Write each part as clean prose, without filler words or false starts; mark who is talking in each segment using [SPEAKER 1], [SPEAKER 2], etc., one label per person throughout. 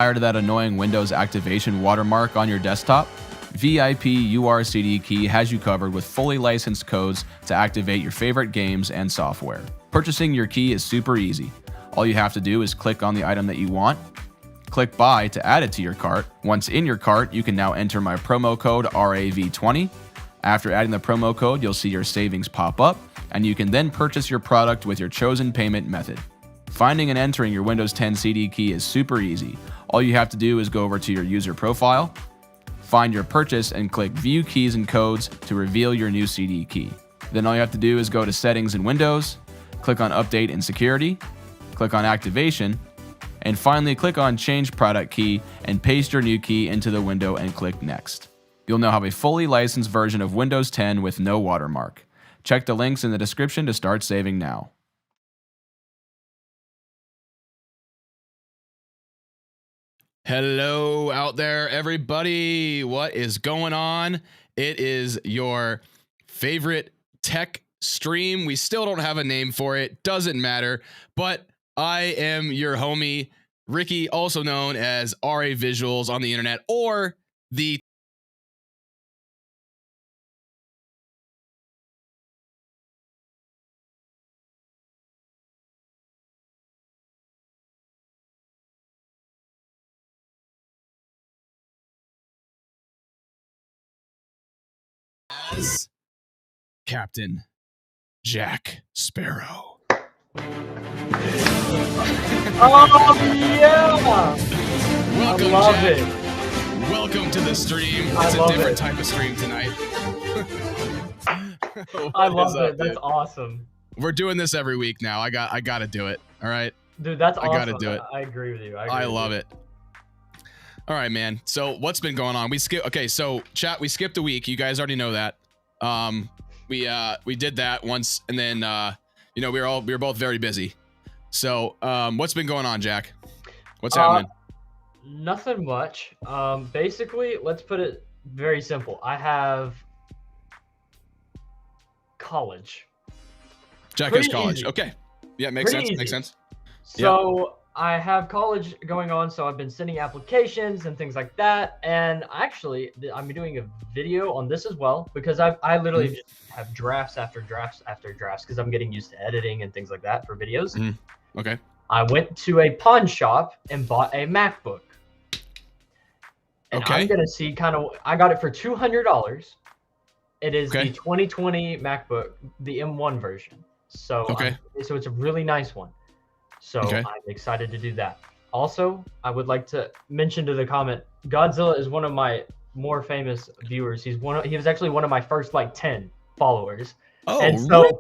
[SPEAKER 1] Tired of that annoying Windows activation watermark on your desktop? VIP URCD Key has you covered with fully licensed codes to activate your favorite games and software. Purchasing your key is super easy. All you have to do is click on the item that you want, click Buy to add it to your cart. Once in your cart, you can now enter my promo code RAV20. After adding the promo code, you'll see your savings pop up, and you can then purchase your product with your chosen payment method. Finding and entering your Windows 10 CD key is super easy. All you have to do is go over to your user profile, find your purchase, and click View Keys and Codes to reveal your new CD key. Then all you have to do is go to Settings in Windows, click on Update and Security, click on Activation, and finally click on Change Product Key and paste your new key into the window and click Next. You'll now have a fully licensed version of Windows 10 with no watermark. Check the links in the description to start saving now.
[SPEAKER 2] Hello out there, everybody. What is going on? It is your favorite tech stream. We still don't have a name for it. Doesn't matter. But I am your homie, Ricky, also known as RA Visuals on the internet, or the as Captain Jack Sparrow.
[SPEAKER 3] Oh yeah!
[SPEAKER 2] Welcome,
[SPEAKER 3] I love
[SPEAKER 2] Jack.
[SPEAKER 3] it.
[SPEAKER 2] Welcome to the stream.
[SPEAKER 3] I
[SPEAKER 2] It's a
[SPEAKER 3] love
[SPEAKER 2] different
[SPEAKER 3] it.
[SPEAKER 2] type of stream tonight.
[SPEAKER 3] I love
[SPEAKER 2] What is up,
[SPEAKER 3] it. That's
[SPEAKER 2] dude?
[SPEAKER 3] awesome.
[SPEAKER 2] We're doing this every week now. I got to do it. All right.
[SPEAKER 3] Dude, that's
[SPEAKER 2] I
[SPEAKER 3] awesome.
[SPEAKER 2] gotta do it.
[SPEAKER 3] I agree with you.
[SPEAKER 2] I love it. All right, man. So what's been going on? Okay, so chat, we skipped a week. You guys already know that. We did that once, and then we were both very busy. So what's been going on, Jack? What's happening?
[SPEAKER 3] Nothing much. Basically, let's put it very simple. I have college.
[SPEAKER 2] Jack has
[SPEAKER 3] pretty
[SPEAKER 2] college.
[SPEAKER 3] easy.
[SPEAKER 2] Okay. Yeah, makes
[SPEAKER 3] Pretty
[SPEAKER 2] sense. Makes
[SPEAKER 3] easy.
[SPEAKER 2] sense.
[SPEAKER 3] So I have college going on, so I've been sending applications and things like that. And actually, I'm doing a video on this as well, because I literally just have drafts after drafts after drafts, because I'm getting used to editing and things like that for videos.
[SPEAKER 2] Okay.
[SPEAKER 3] I went to a pawn shop and bought a MacBook. And
[SPEAKER 2] Okay.
[SPEAKER 3] I'm gonna see I got it for $200. It is
[SPEAKER 2] Okay.
[SPEAKER 3] the 2020 MacBook, the M1 version. So
[SPEAKER 2] Okay.
[SPEAKER 3] so it's a really nice one. So
[SPEAKER 2] Okay.
[SPEAKER 3] I'm excited to do that. Also, I would like to mention to the comment, Godzilla is one of my more famous viewers. He was actually one of my first 10 followers.
[SPEAKER 2] Oh,
[SPEAKER 3] And so
[SPEAKER 2] really?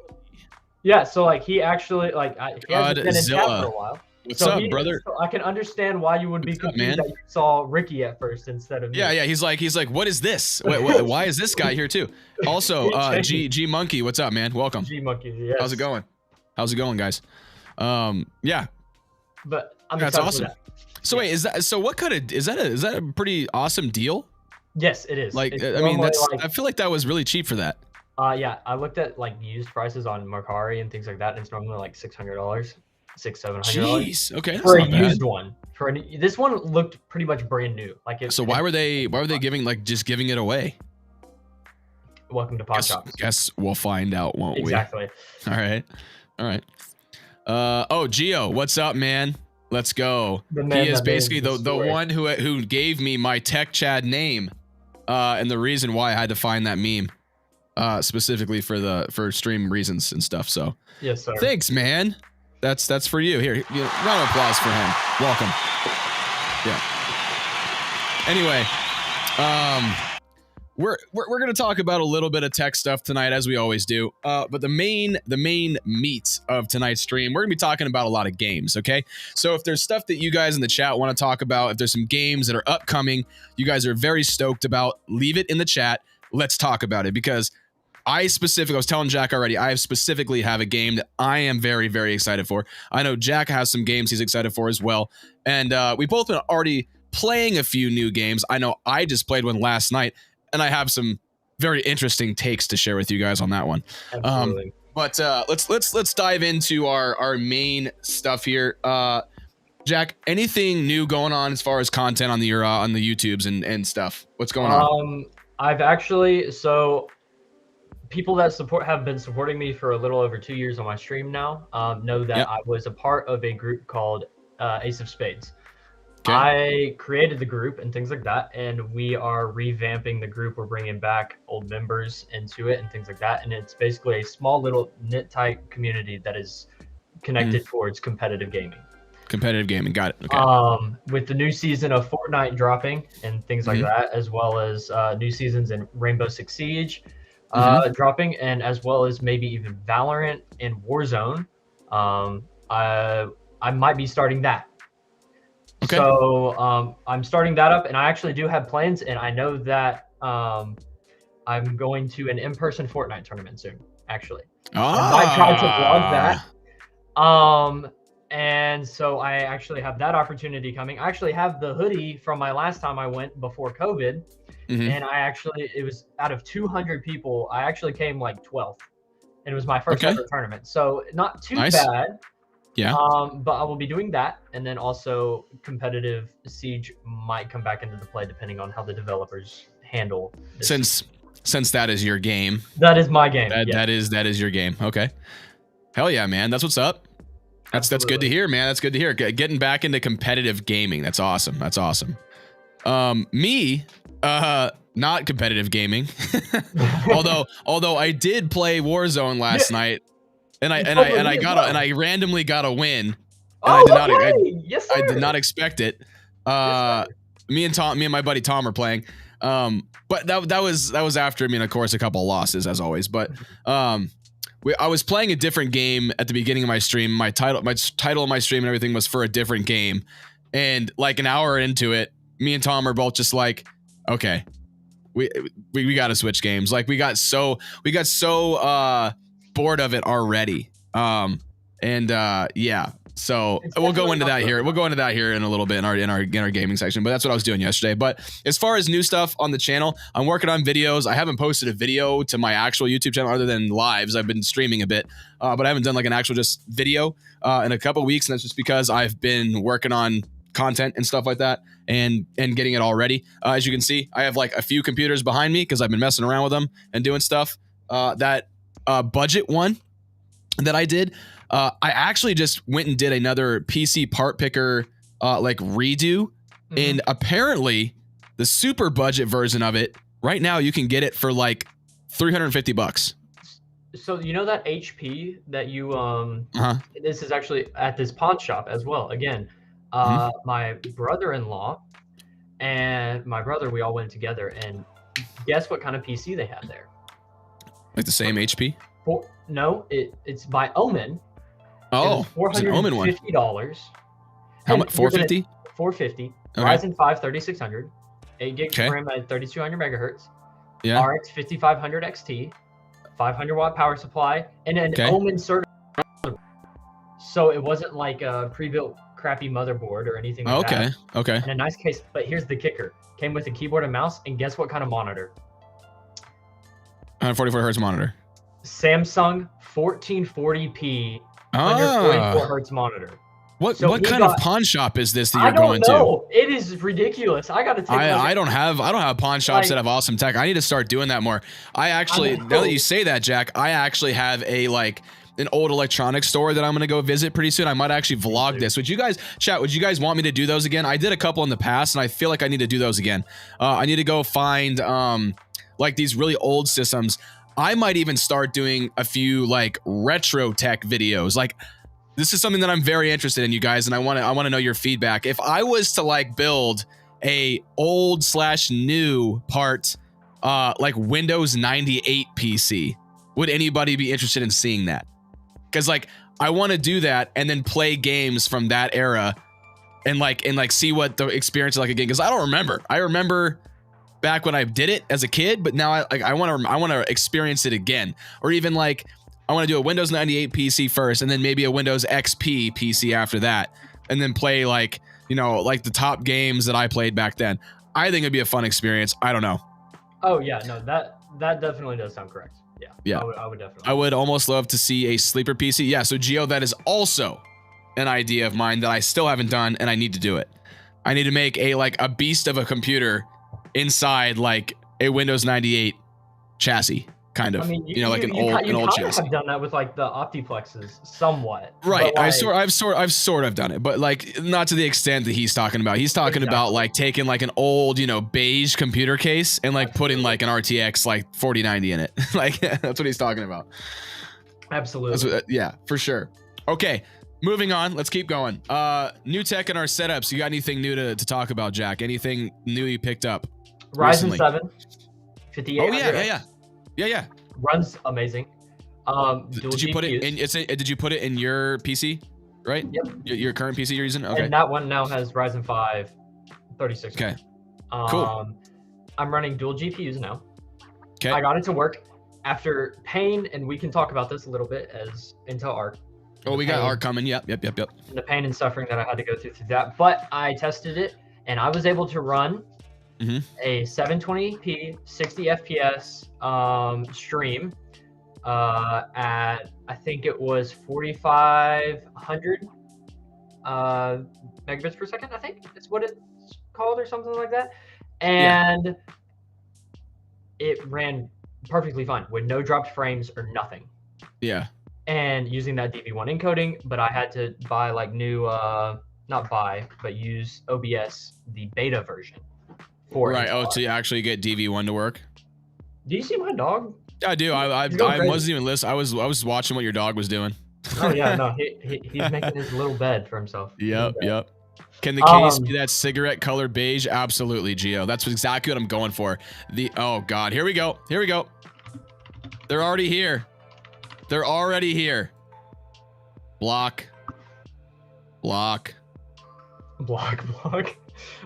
[SPEAKER 3] yeah, so he actually he hasn't been in chat
[SPEAKER 2] Godzilla.
[SPEAKER 3] for a while.
[SPEAKER 2] What's up, brother?
[SPEAKER 3] So I can understand why you would be
[SPEAKER 2] What's up,
[SPEAKER 3] confused
[SPEAKER 2] man?
[SPEAKER 3] that you saw Ricky at first instead of me.
[SPEAKER 2] Yeah. He's like, what is this? Why is this guy here too? Also, G Monkey, what's up, man? Welcome.
[SPEAKER 3] G Monkey, yes.
[SPEAKER 2] How's it going? How's it going, guys? Yeah.
[SPEAKER 3] But I'm
[SPEAKER 2] That's
[SPEAKER 3] excited
[SPEAKER 2] awesome.
[SPEAKER 3] for that.
[SPEAKER 2] So wait, is that a pretty awesome deal?
[SPEAKER 3] Yes, it is.
[SPEAKER 2] Like,
[SPEAKER 3] It's
[SPEAKER 2] I mean,
[SPEAKER 3] normally,
[SPEAKER 2] I feel like that was really cheap for that.
[SPEAKER 3] yeah, I looked at used prices on Mercari and things like that, and it's normally $600, $700.
[SPEAKER 2] Jeez. Okay. That's
[SPEAKER 3] For a
[SPEAKER 2] not bad.
[SPEAKER 3] used one. This one looked pretty much brand new.
[SPEAKER 2] So why were they just giving it away?
[SPEAKER 3] Welcome to Pod Shops.
[SPEAKER 2] Guess we'll find out, won't
[SPEAKER 3] Exactly.
[SPEAKER 2] we? All right. Oh, Gio, what's up, man? Let's go.
[SPEAKER 3] The man
[SPEAKER 2] He is
[SPEAKER 3] that
[SPEAKER 2] basically
[SPEAKER 3] made
[SPEAKER 2] the
[SPEAKER 3] story.
[SPEAKER 2] one who gave me my Tech Chad name, and the reason why I had to find that meme, specifically for stream reasons and stuff. So
[SPEAKER 3] Yes, sir.
[SPEAKER 2] thanks, man. That's for you. Here, round of applause for him. Welcome. Yeah. Anyway, we're gonna talk about a little bit of tech stuff tonight, as we always do. But the main meat of tonight's stream, we're gonna be talking about a lot of games. Okay, so if there's stuff that you guys in the chat want to talk about, if there's some games that are upcoming, you guys are very stoked about, leave it in the chat. Let's talk about it, because I was telling Jack already, I specifically have a game that I am very, very excited for. I know Jack has some games he's excited for as well. And we both been already playing a few new games. I know I just played one last night, and I have some very interesting takes to share with you guys on that one.
[SPEAKER 3] Absolutely.
[SPEAKER 2] But let's dive into our main stuff here. Jack, anything new going on as far as content on the YouTubes and stuff? What's going on?
[SPEAKER 3] I've actually people that have been supporting me for a little over 2 years on my stream now know that
[SPEAKER 2] Yep.
[SPEAKER 3] I was a part of a group called Ace of Spades.
[SPEAKER 2] Okay.
[SPEAKER 3] I created the group and things like that, and we are revamping the group. We're bringing back old members into it and things like that, and it's basically a small little knit-tight community that is connected towards competitive gaming.
[SPEAKER 2] Competitive gaming, got it. Okay.
[SPEAKER 3] With the new season of Fortnite dropping and things like that, as well as new seasons in Rainbow Six Siege dropping, and as well as maybe even Valorant and Warzone, I might be starting that.
[SPEAKER 2] Okay.
[SPEAKER 3] So I'm starting that up, and I actually do have plans, and I know that I'm going to an in-person Fortnite tournament soon, actually. I might try to vlog that. And so I actually have that opportunity coming. I actually have the hoodie from my last time I went before COVID. And it was out of 200 people, I actually came like 12th. And it was my first ever tournament. So not too bad.
[SPEAKER 2] Yeah.
[SPEAKER 3] But I will be doing that. And then also competitive Siege might come back into the play depending on how the developers handle this.
[SPEAKER 2] Since that is your game.
[SPEAKER 3] That is my game.
[SPEAKER 2] That is your game. Okay. Hell yeah, man. That's what's up. That's good to hear, man. That's good to hear. Getting back into competitive gaming. That's awesome. That's awesome. Me, not competitive gaming. although I did play Warzone last night, and I randomly got a win. And I did not expect it. Me and my buddy Tom are playing. But that was after, of course, a couple of losses as always. But I was playing a different game at the beginning of my stream. My title of my stream and everything was for a different game. And like an hour into it, me and Tom are both just like, okay, we got to switch games. Like we got so bored of it already. Yeah. So we'll go into that here. We'll go into that here in a little bit in our gaming section. But that's what I was doing yesterday. But as far as new stuff on the channel, I'm working on videos. I haven't posted a video to my actual YouTube channel other than lives. I've been streaming a bit, but I haven't done like an actual just video in a couple of weeks, and that's just because I've been working on content and stuff like that and getting it all ready. As you can see, I have like a few computers behind me because I've been messing around with them and doing stuff. That budget one that I did. I actually just went and did another PC part picker like redo, and apparently the super budget version of it right now you can get it for like $350.
[SPEAKER 3] So you know that HP that you this is actually at this pawn shop as well. Again, my brother-in-law and my brother, we all went together, and guess what kind of PC they have there?
[SPEAKER 2] Like the same HP?
[SPEAKER 3] No, it's by Omen.
[SPEAKER 2] Oh, it's an Omen one.
[SPEAKER 3] $450.
[SPEAKER 2] How much? $450?
[SPEAKER 3] $450.
[SPEAKER 2] Okay.
[SPEAKER 3] Ryzen 5 3600, 8 gig RAM at 3200 megahertz.
[SPEAKER 2] Yeah.
[SPEAKER 3] RX 5500 XT, 500 watt power supply, and an Omen certified. So it wasn't like a pre-built crappy motherboard or anything like that.
[SPEAKER 2] Okay.
[SPEAKER 3] And a nice case, but here's the kicker: came with a keyboard and mouse, and guess what kind of monitor?
[SPEAKER 2] 144 hertz monitor.
[SPEAKER 3] Samsung 1440p 144 hertz monitor.
[SPEAKER 2] What kind of pawn shop is this that you're going to?
[SPEAKER 3] I don't know. It is ridiculous. I got to take.
[SPEAKER 2] I don't have pawn shops that have awesome tech. I need to start doing that more. I actually, now that you say that, Jack, I actually have an old electronics store that I'm going to go visit pretty soon. I might actually vlog this. Would you guys want me to do those again? I did a couple in the past, and I feel like I need to do those again. I need to go find like these really old systems. I might even start doing a few like retro tech videos. Like this is something that I'm very interested in, you guys, and I want to know your feedback. If I was to like build a old/new part like Windows 98 PC, would anybody be interested in seeing that? Because like I want to do that and then play games from that era and see what the experience is like again. Because I don't remember. I remember back when I did it as a kid, but now I want to experience it again. Or even like I want to do a Windows 98 PC first, and then maybe a Windows XP PC after that, and then play like the top games that I played back then. I think it'd be a fun experience. I don't know.
[SPEAKER 3] Oh yeah, no, that definitely does sound correct. Yeah. I would definitely.
[SPEAKER 2] I would almost love to see a sleeper PC. Yeah. So Gio, that is also an idea of mine that I still haven't done, and I need to do it. I need to make a beast of a computer inside like a Windows 98 chassis, kind of.
[SPEAKER 3] I mean,
[SPEAKER 2] like an old chassis.
[SPEAKER 3] Have done that with like the Optiplexes somewhat.
[SPEAKER 2] Right.
[SPEAKER 3] Like,
[SPEAKER 2] I've sort of done it, but like not to the extent that he's talking about. He's talking about like taking like an old, beige computer case and like putting like an RTX like 4090 in it. Like that's what he's talking about.
[SPEAKER 3] Absolutely.
[SPEAKER 2] Yeah, for sure. Okay. Moving on, let's keep going. New tech in our setups. You got anything new to talk about, Jack? Anything new you picked up?
[SPEAKER 3] Ryzen
[SPEAKER 2] recently?
[SPEAKER 3] 7, 58.
[SPEAKER 2] Oh yeah.
[SPEAKER 3] Runs amazing.
[SPEAKER 2] Did you put it in? Did you put it in your PC? Right.
[SPEAKER 3] Yep.
[SPEAKER 2] Your current PC you're using? Okay.
[SPEAKER 3] And that one now has Ryzen 5, 36.
[SPEAKER 2] Okay. Cool.
[SPEAKER 3] I'm running dual GPUs now.
[SPEAKER 2] Okay.
[SPEAKER 3] I got it to work after pain, and we can talk about this a little bit as Intel Arc.
[SPEAKER 2] Oh, we got ARC coming. Yep.
[SPEAKER 3] And the pain and suffering that I had to go through that. But I tested it, and I was able to run a 720p, 60 FPS stream at, I think it was 4,500 megabits per second, I think is what it's called or something like that. And it ran perfectly fine with no dropped frames or nothing.
[SPEAKER 2] Yeah.
[SPEAKER 3] And using that DV1 encoding, but I had to buy like new, not buy, but use OBS, the beta version for
[SPEAKER 2] Right.
[SPEAKER 3] Intel.
[SPEAKER 2] Oh, so you actually get DV1 to work?
[SPEAKER 3] Do you see my dog?
[SPEAKER 2] I do. I wasn't even listening. I was watching what your dog was doing.
[SPEAKER 3] Oh yeah, no, he's making his little bed for himself.
[SPEAKER 2] Yep. Can the case be that cigarette color beige? Absolutely, Gio. That's exactly what I'm going for. Oh god, here we go. They're already here. Block.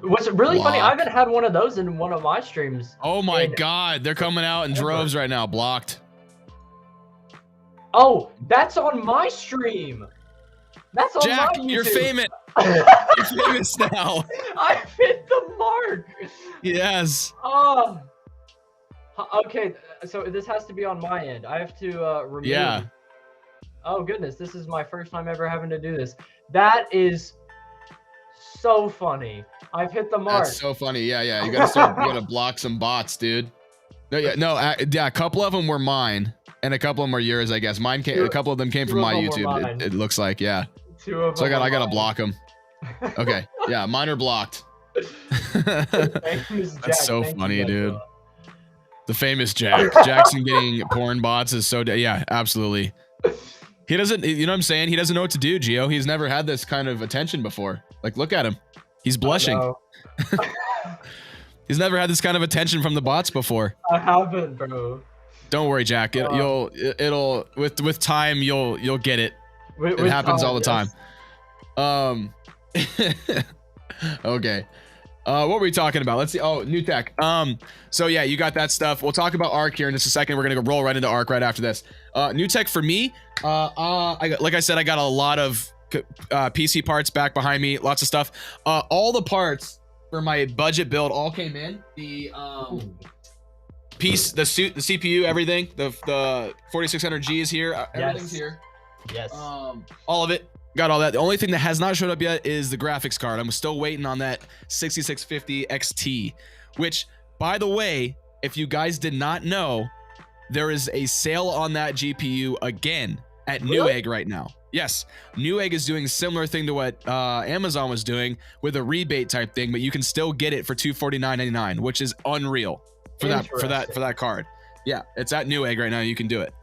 [SPEAKER 2] What's
[SPEAKER 3] really funny, I haven't had one of those in one of my streams.
[SPEAKER 2] Oh my god, they're coming out in droves right now. Blocked.
[SPEAKER 3] Oh, that's on my stream. That's on
[SPEAKER 2] Jack,
[SPEAKER 3] my YouTube.
[SPEAKER 2] you're famous. You're famous now.
[SPEAKER 3] I hit the mark.
[SPEAKER 2] Yes.
[SPEAKER 3] Oh. Okay, so this has to be on my end. I have to remove.
[SPEAKER 2] Yeah.
[SPEAKER 3] Oh goodness, this is my first time ever having to do this. That is so funny. I've hit the mark.
[SPEAKER 2] That's so funny. Yeah. You gotta block some bots, dude. A couple of them were mine, and a couple of them were yours, I guess. A couple of them came from my YouTube. It looks like, yeah.
[SPEAKER 3] Two of them.
[SPEAKER 2] So I gotta block them. Okay, yeah, mine are blocked. That's so funny, dude. The famous Jack. Jackson getting porn bots is so yeah, absolutely. He doesn't, you know what I'm saying? He doesn't know what to do, Gio. He's never had this kind of attention before. Like, look at him. He's blushing.
[SPEAKER 3] Oh, no.
[SPEAKER 2] He's never had this kind of attention from the bots before.
[SPEAKER 3] I haven't, bro.
[SPEAKER 2] Don't worry, Jack. It'll with time you'll get it. It happens all the time. Okay. What were we talking about? Let's see. Oh, new tech. So yeah, you got that stuff. We'll talk about ARC here in just a second. We're gonna go roll right into ARC right after this. New tech for me. Like I said, I got a lot of PC parts back behind me. Lots of stuff. All the parts for my budget build all came in. The piece, the suit, the CPU, everything. The 4600G is here. Everything's here.
[SPEAKER 3] Yes.
[SPEAKER 2] All of it. Got all that. The only thing that has not showed up yet is the graphics card. I'm still waiting on that 6650 XT, which, by the way, if you guys did not know, there is a sale on that GPU again at Newegg right now. Yes, Newegg is doing a similar thing to what Amazon was doing with a rebate type thing, but you can still get it for $249.99, which is unreal for that card. Yeah, it's at Newegg right now. You can do it.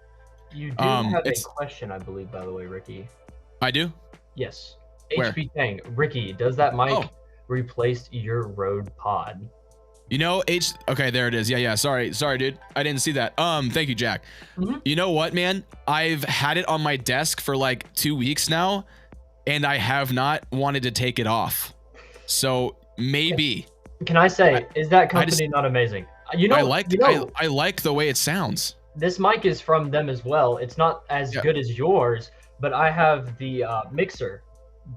[SPEAKER 3] You do have a question, I believe, by the way, Ricky.
[SPEAKER 2] I do?
[SPEAKER 3] Yes.
[SPEAKER 2] Where?
[SPEAKER 3] HP Tang. Ricky, does that mic replace your Rode Pod?
[SPEAKER 2] You know, okay, there it is. Yeah. Sorry, dude. I didn't see that. Thank you, Jack. You know what, man? I've had it on my desk for like 2 weeks now, and I have not wanted to take it off. So maybe.
[SPEAKER 3] Can I say, is that company not amazing? You know,
[SPEAKER 2] I like the way it sounds.
[SPEAKER 3] This mic is from them as well. It's not as good as yours, but I have the mixer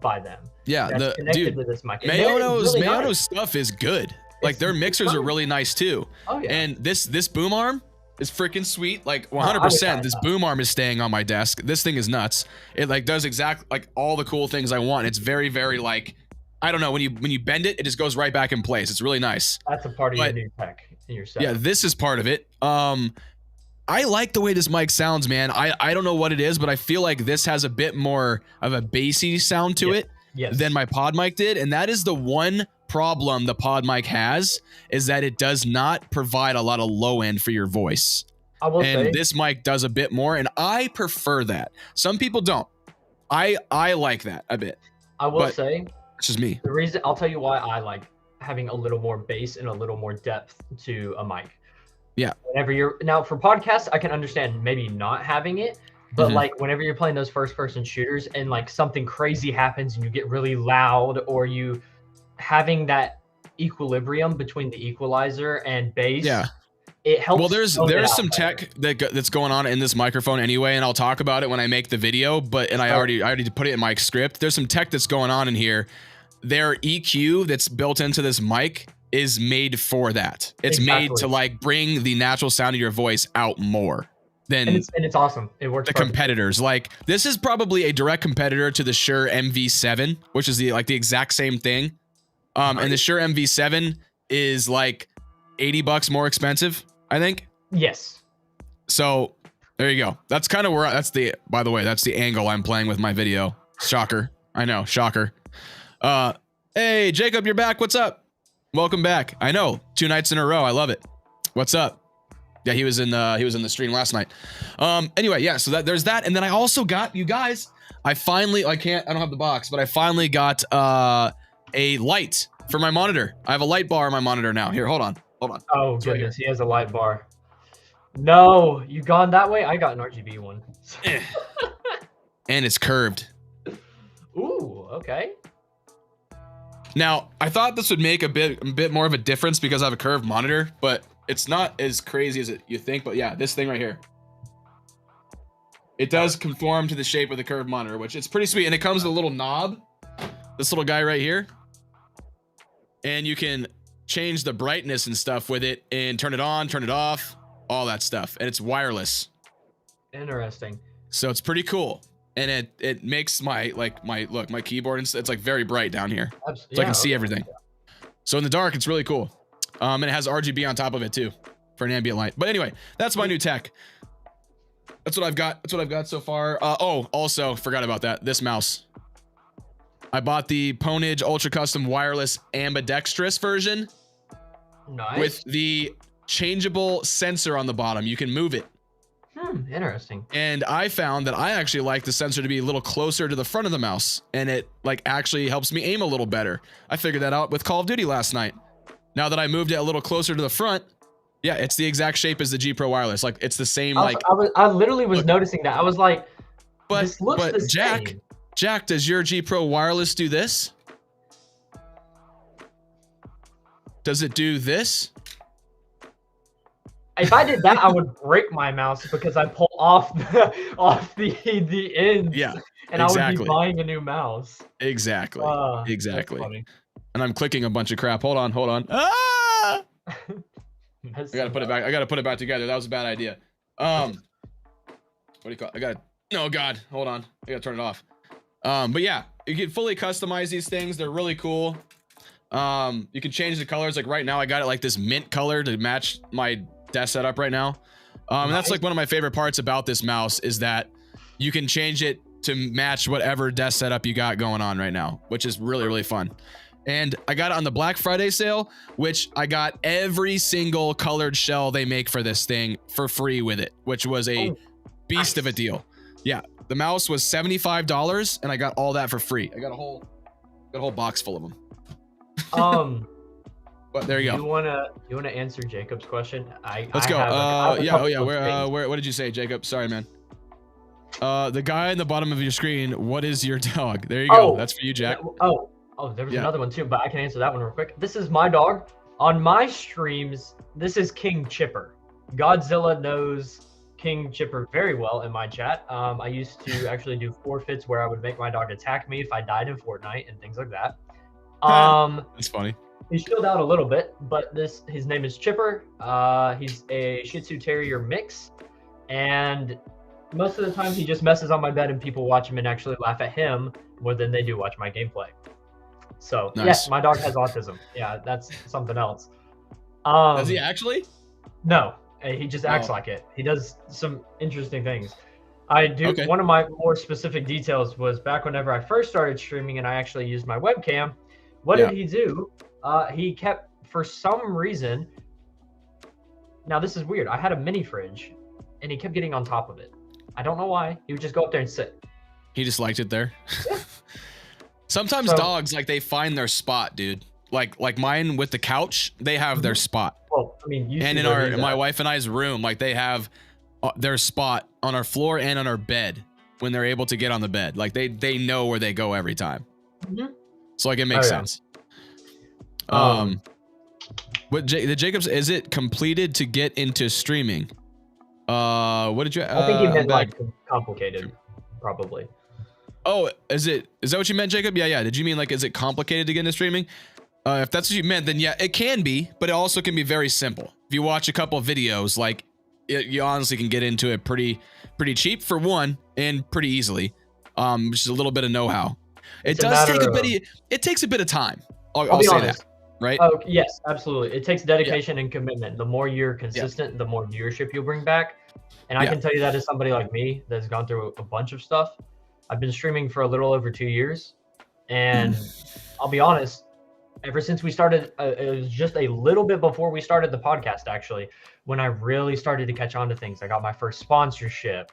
[SPEAKER 3] by them.
[SPEAKER 2] Yeah,
[SPEAKER 3] that's connected to this mic.
[SPEAKER 2] Mayono's stuff is good. Like their mixers are really nice too.
[SPEAKER 3] Oh yeah.
[SPEAKER 2] And this boom arm, is freaking sweet. Like
[SPEAKER 3] I would
[SPEAKER 2] 100%.
[SPEAKER 3] try
[SPEAKER 2] This
[SPEAKER 3] that.
[SPEAKER 2] boom arm is staying on my desk. This thing is nuts. It like does exactly like all the cool things I want. It's very, very like, I don't know, when you bend it, it just goes right back in place. It's really nice.
[SPEAKER 3] That's a part of your
[SPEAKER 2] But
[SPEAKER 3] new tech in your set.
[SPEAKER 2] yeah, this is part of it. I like the way this mic sounds, man. I don't know what it is, but I feel like this has a bit more of a bassy sound to it than my pod mic did. And that is the one problem the pod mic has, is that it does not provide a lot of low end for your voice.
[SPEAKER 3] I will say,
[SPEAKER 2] This mic does a bit more, and I prefer that. Some people don't. I like that a bit.
[SPEAKER 3] I will
[SPEAKER 2] but
[SPEAKER 3] say,
[SPEAKER 2] it's just me.
[SPEAKER 3] the reason I'll tell you why I like having a little more bass and a little more depth to a mic.
[SPEAKER 2] Yeah.
[SPEAKER 3] Whenever you're now for podcasts, I can understand maybe not having it, but like whenever you're playing those first-person shooters and like something crazy happens and you get really loud, or you having that equilibrium between the equalizer and bass.
[SPEAKER 2] Yeah.
[SPEAKER 3] It helps.
[SPEAKER 2] Well, there's
[SPEAKER 3] tone it out
[SPEAKER 2] some
[SPEAKER 3] better.
[SPEAKER 2] tech that's going on in this microphone anyway, and I'll talk about it when I make the video. But I already put it in my script. There's some tech that's going on in here. Their EQ that's built into this mic is made for that. It's made to like bring the natural sound of your voice out more than
[SPEAKER 3] and it's awesome. It works.
[SPEAKER 2] The competitors. Like this is probably a direct competitor to the Shure MV7, which is the exact same thing. And the Shure MV7 is like $80 more expensive, I think.
[SPEAKER 3] Yes.
[SPEAKER 2] So there you go. That's kind of where by the way, that's the angle I'm playing with my video. Shocker. I know, shocker. Hey, Jacob, you're back. What's up? Welcome back. I know, 2 nights in a row. I love it. What's up? Yeah, he was in the stream last night. Anyway, yeah, so there's that. And then I also got, you guys, I don't have the box, but I finally got a light for my monitor. I have a light bar on my monitor now. Here, hold on.
[SPEAKER 3] Oh goodness, he has a light bar. No, you gone that way? I got an RGB one.
[SPEAKER 2] And it's curved.
[SPEAKER 3] Ooh, okay.
[SPEAKER 2] Now, I thought this would make a bit more of a difference because I have a curved monitor, but it's not as crazy as you think. But yeah, this thing right here, it does conform to the shape of the curved monitor, which is pretty sweet. And it comes with a little knob, this little guy right here, and you can change the brightness and stuff with it and turn it on, turn it off, all that stuff. And it's wireless.
[SPEAKER 3] Interesting.
[SPEAKER 2] So it's pretty cool. And it makes my keyboard, it's like very bright down here. So I can see everything. So in the dark, it's really cool. And it has RGB on top of it too for an ambient light. But anyway, that's my new tech. That's what I've got. That's what I've got so far. Oh, also forgot about that. This mouse. I bought the Ponage Ultra Custom Wireless Ambidextrous version.
[SPEAKER 3] Nice.
[SPEAKER 2] With the changeable sensor on the bottom. You can move it.
[SPEAKER 3] Interesting.
[SPEAKER 2] And I found that I actually like the sensor to be a little closer to the front of the mouse, and it like actually helps me aim a little better. I figured that out with Call of Duty last night. Now that I moved it a little closer to the front, yeah, it's the exact shape as the G Pro Wireless. Like it's the same.
[SPEAKER 3] I literally was noticing that. I was like, this looks the same.
[SPEAKER 2] Jack, does your G Pro Wireless do this? Does it do this?
[SPEAKER 3] If I did that, I would break my mouse because I pull off the ends.
[SPEAKER 2] Yeah,
[SPEAKER 3] and I would be buying a new mouse.
[SPEAKER 2] Exactly.
[SPEAKER 3] Exactly.
[SPEAKER 2] And I'm clicking a bunch of crap. Hold on. Ah! I gotta put it back. I gotta put it back together. That was a bad idea. What do you call it? Oh God, hold on. I gotta turn it off. But yeah, you can fully customize these things. They're really cool. You can change the colors. Like right now, I got it like this mint color to match my desk setup right now. And that's like one of my favorite parts about this mouse is that you can change it to match whatever desk setup you got going on right now, which is really, really fun. And I got it on the Black Friday sale, which I got every single colored shell they make for this thing for free with it, which was a beast of a deal. Yeah, the mouse was $75 and I got all that for free. I got a whole box full of them. But there you go.
[SPEAKER 3] You wanna answer Jacob's question?
[SPEAKER 2] Let's go. Where what did you say, Jacob? Sorry, man. The guy in the bottom of your screen, what is your dog? There you go. That's for you, Jack.
[SPEAKER 3] There was another one too, but I can answer that one real quick. This is my dog. On my streams, this is King Chipper. Godzilla knows King Chipper very well in my chat. I used to actually do forfeits where I would make my dog attack me if I died in Fortnite and things like that.
[SPEAKER 2] That's funny.
[SPEAKER 3] He's chilled out a little bit, but his name is Chipper. He's a Shih Tzu Terrier mix, and most of the time he just messes on my bed, and people watch him and actually laugh at him more than they do watch my gameplay. So
[SPEAKER 2] Nice.
[SPEAKER 3] yes, my dog has autism. Yeah, that's something else.
[SPEAKER 2] Does he actually?
[SPEAKER 3] No, he just acts
[SPEAKER 2] Oh.
[SPEAKER 3] like it. He does some interesting things. I do.
[SPEAKER 2] Okay.
[SPEAKER 3] One of my more specific details was back whenever I first started streaming and I actually used my webcam. What
[SPEAKER 2] Yeah.
[SPEAKER 3] did he do? He kept, for some reason, now this is weird. I had a mini fridge and he kept getting on top of it. I don't know why. He would just go up there and sit.
[SPEAKER 2] He just liked it there. Sometimes
[SPEAKER 3] So-
[SPEAKER 2] dogs, like, they find their spot, dude. Like mine with the couch, they have their spot.
[SPEAKER 3] Well, I mean, you
[SPEAKER 2] And
[SPEAKER 3] see
[SPEAKER 2] in
[SPEAKER 3] where he's
[SPEAKER 2] my
[SPEAKER 3] at.
[SPEAKER 2] wife and I's room, like, they have their spot on our floor and on our bed when they're able to get on the bed. Like, they know where they go every time.
[SPEAKER 3] Mhm.
[SPEAKER 2] So, like, it makes
[SPEAKER 3] Oh, yeah.
[SPEAKER 2] sense. The Jacobs, is it completed to get into streaming? What did you?
[SPEAKER 3] I think he meant
[SPEAKER 2] back.
[SPEAKER 3] like complicated, probably.
[SPEAKER 2] Oh, is that what you meant, Jacob? Yeah. Did you mean, like, is it complicated to get into streaming? If that's what you meant, then yeah, it can be, but it also can be very simple. If you watch a couple of videos, like, you honestly can get into it pretty cheap for one, and pretty easily. Just a little bit of know-how. It
[SPEAKER 3] It's a
[SPEAKER 2] does take
[SPEAKER 3] matter
[SPEAKER 2] a bit. It takes a bit of time. I'll
[SPEAKER 3] be
[SPEAKER 2] say
[SPEAKER 3] honest.
[SPEAKER 2] that, right?
[SPEAKER 3] Oh yes, absolutely. It takes dedication and commitment. The more you're consistent, the more viewership you'll bring back. And I
[SPEAKER 2] Yeah.
[SPEAKER 3] can tell you that as somebody like me that's gone through a bunch of stuff. I've been streaming for a little over 2 years, and I'll be honest. Ever since we started, it was just a little bit before we started the podcast, actually, when I really started to catch on to things. I got my first sponsorship,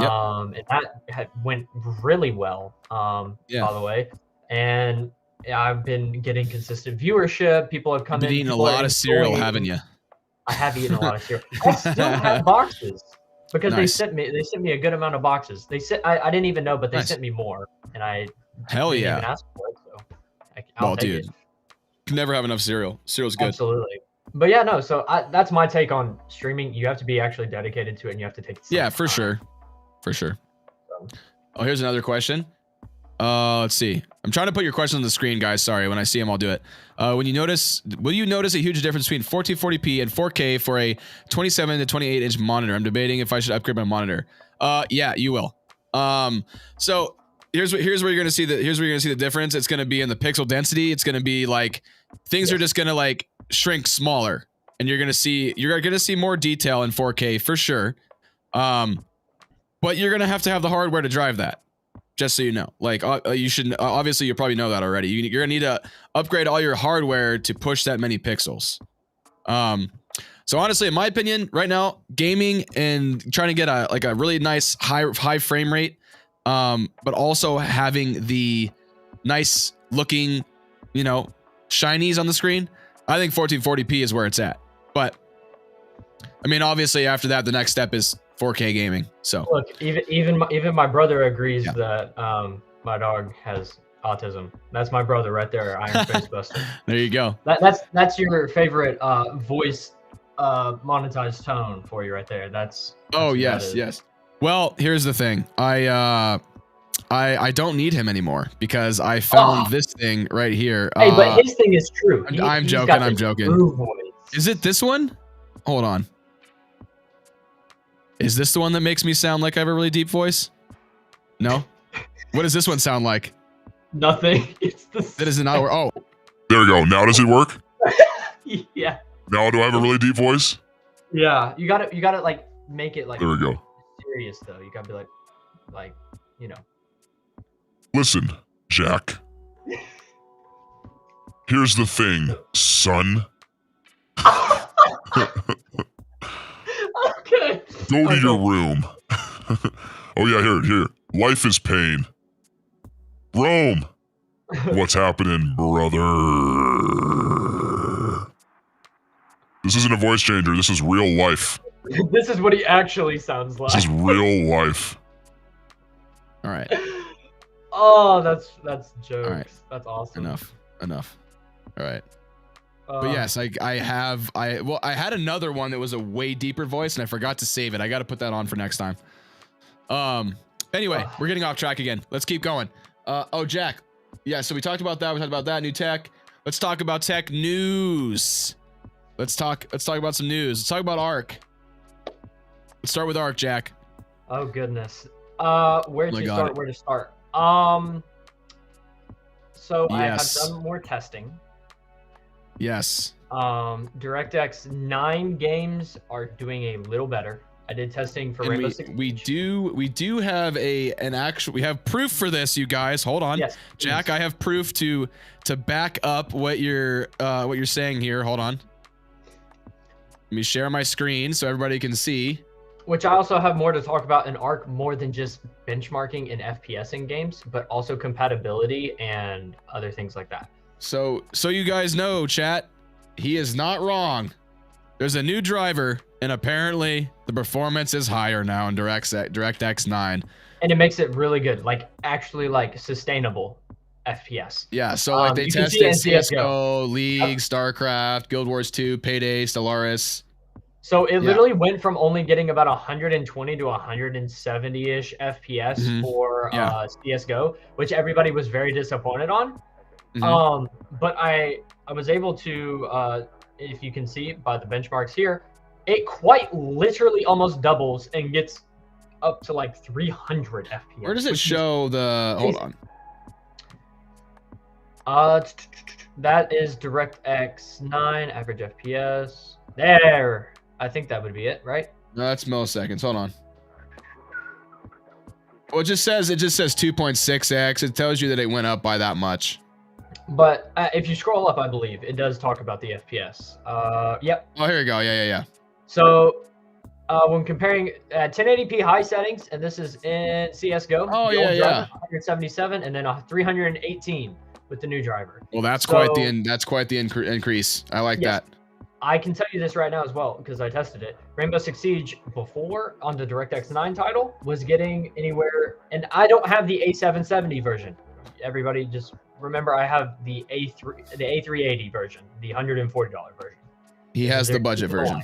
[SPEAKER 2] Yep.
[SPEAKER 3] and that went really well,
[SPEAKER 2] Yeah.
[SPEAKER 3] by the way. And I've been getting consistent viewership. People have come
[SPEAKER 2] You've been
[SPEAKER 3] in.
[SPEAKER 2] eating a
[SPEAKER 3] people are
[SPEAKER 2] lot of cereal,
[SPEAKER 3] enjoying-
[SPEAKER 2] haven't you?
[SPEAKER 3] I have eaten a lot of cereal. I still have boxes because
[SPEAKER 2] Nice.
[SPEAKER 3] they sent me a good amount of boxes. I didn't even know, but they
[SPEAKER 2] Nice.
[SPEAKER 3] sent me more, and I
[SPEAKER 2] Hell
[SPEAKER 3] didn't
[SPEAKER 2] yeah.
[SPEAKER 3] even ask for it. So I'll
[SPEAKER 2] Well,
[SPEAKER 3] take
[SPEAKER 2] dude,
[SPEAKER 3] it.
[SPEAKER 2] can never have enough cereal. Cereal's good.
[SPEAKER 3] Absolutely. But yeah, no. So that's my take on streaming. You have to be actually dedicated to it, and you have to take. some
[SPEAKER 2] Yeah, for
[SPEAKER 3] time.
[SPEAKER 2] sure. For sure.
[SPEAKER 3] So,
[SPEAKER 2] Oh, here's another question. Let's see. I'm trying to put your questions on the screen, guys. Sorry, when I see them, I'll do it. Will you notice a huge difference between 1440p and 4K for a 27 to 28 inch monitor? I'm debating if I should upgrade my monitor. Yeah, you will. So here's where you're gonna see the difference. It's gonna be in the pixel density. It's gonna be like things are just gonna like shrink smaller, and you're gonna see more detail in 4K for sure. But you're gonna have to have the hardware to drive that. Just so you know, like you should obviously you probably know that already. You're gonna need to upgrade all your hardware to push that many pixels. So honestly, in my opinion, right now, gaming and trying to get a really nice high frame rate, but also having the nice looking, shinies on the screen, I think 1440p is where it's at. But I mean, obviously, after that, the next step is 4K gaming. So
[SPEAKER 3] look, even my brother agrees
[SPEAKER 2] Yeah.
[SPEAKER 3] that my dog has autism. That's my brother right there, Iron Face Buster.
[SPEAKER 2] there you go.
[SPEAKER 3] That's your favorite voice monetized tone for you right there. That's
[SPEAKER 2] Oh
[SPEAKER 3] who that
[SPEAKER 2] yes,
[SPEAKER 3] is.
[SPEAKER 2] yes. Well, here's the thing. I don't need him anymore because I found
[SPEAKER 3] Oh.
[SPEAKER 2] this thing right here.
[SPEAKER 3] Hey, but his thing is true.
[SPEAKER 2] I'm
[SPEAKER 3] He's
[SPEAKER 2] joking,
[SPEAKER 3] got
[SPEAKER 2] I'm
[SPEAKER 3] the
[SPEAKER 2] joking.
[SPEAKER 3] true voice.
[SPEAKER 2] Is it this one? Hold on. Is this the one that makes me sound like I have a really deep voice? No. What does this one sound like?
[SPEAKER 3] Nothing. It's the
[SPEAKER 2] That is not. Oh,
[SPEAKER 4] There we go. Now does it work?
[SPEAKER 3] yeah.
[SPEAKER 4] Now do I have a really deep voice?
[SPEAKER 3] Yeah. You gotta like make it like
[SPEAKER 4] There we go.
[SPEAKER 3] serious though. You gotta be like
[SPEAKER 4] Listen, Jack. Here's the thing, son.
[SPEAKER 3] Okay.
[SPEAKER 4] Go to your room. Oh yeah, here. Life is pain. Rome. What's happening, brother? This isn't a voice changer. This is real life.
[SPEAKER 3] This is what he actually sounds like.
[SPEAKER 4] This is real life.
[SPEAKER 2] all right.
[SPEAKER 3] Oh, that's jokes.
[SPEAKER 2] All right.
[SPEAKER 3] That's awesome.
[SPEAKER 2] Enough. All right. But yes, I had another one that was a way deeper voice and I forgot to save it. I got to put that on for next time. Anyway, we're getting off track again. Let's keep going. Oh, Jack. Yeah, so we talked about that. We talked about that new tech. Let's talk about tech news. Let's talk about some news. Let's talk about Arc. Let's start with Arc, Jack.
[SPEAKER 3] Oh goodness.
[SPEAKER 2] I
[SPEAKER 3] Where
[SPEAKER 2] got
[SPEAKER 3] to
[SPEAKER 2] it.
[SPEAKER 3] start? So I have
[SPEAKER 2] Yes.
[SPEAKER 3] done more testing.
[SPEAKER 2] Yes.
[SPEAKER 3] DirectX 9 games are doing a little better. I did testing for
[SPEAKER 2] And
[SPEAKER 3] Rainbow Six
[SPEAKER 2] we
[SPEAKER 3] Siege.
[SPEAKER 2] do have we have proof for this, you guys. Hold on.
[SPEAKER 3] Yes,
[SPEAKER 2] Jack,
[SPEAKER 3] please.
[SPEAKER 2] I have proof to back up what you're saying here. Hold on. Let me share my screen so everybody can see.
[SPEAKER 3] Which I also have more to talk about in Arc, more than just benchmarking in FPS in games, but also compatibility and other things like that.
[SPEAKER 2] So you guys know, chat, he is not wrong. There's a new driver, and apparently the performance is higher now in DirectX 9.
[SPEAKER 3] And it makes it really good, like actually like sustainable FPS.
[SPEAKER 2] Yeah, so like they
[SPEAKER 3] you can see
[SPEAKER 2] tested
[SPEAKER 3] it in
[SPEAKER 2] CSGO, League, StarCraft, Guild Wars 2, Payday, Stellaris.
[SPEAKER 3] So it literally went from only getting about 120 to 170-ish FPS for CSGO, which everybody was very disappointed on. But I was able to, if you can see by the benchmarks here, it quite literally almost doubles and gets up to like 300 FPS.
[SPEAKER 2] Where does it show the? Hold
[SPEAKER 3] on. That is DirectX 9 average FPS. There. I think that would be it, right?
[SPEAKER 2] No, that's milliseconds. Hold on. Well, it just says 2.6x. It tells you that it went up by that much.
[SPEAKER 3] But if you scroll up, I believe it does talk about the FPS. Yep.
[SPEAKER 2] Oh, here you go. Yeah.
[SPEAKER 3] So when comparing 1080p high settings, and this is in CS:GO.
[SPEAKER 2] Oh,
[SPEAKER 3] the old
[SPEAKER 2] yeah.
[SPEAKER 3] driver, 177, and then 318 with the new driver.
[SPEAKER 2] Well, that's quite the increase. I like that.
[SPEAKER 3] I can tell you this right now as well because I tested it. Rainbow Six Siege before on the DirectX 9 title was getting anywhere, and I don't have the A770 version. Everybody just remember I have the A380 version, the $140 version.
[SPEAKER 2] He has the budget version.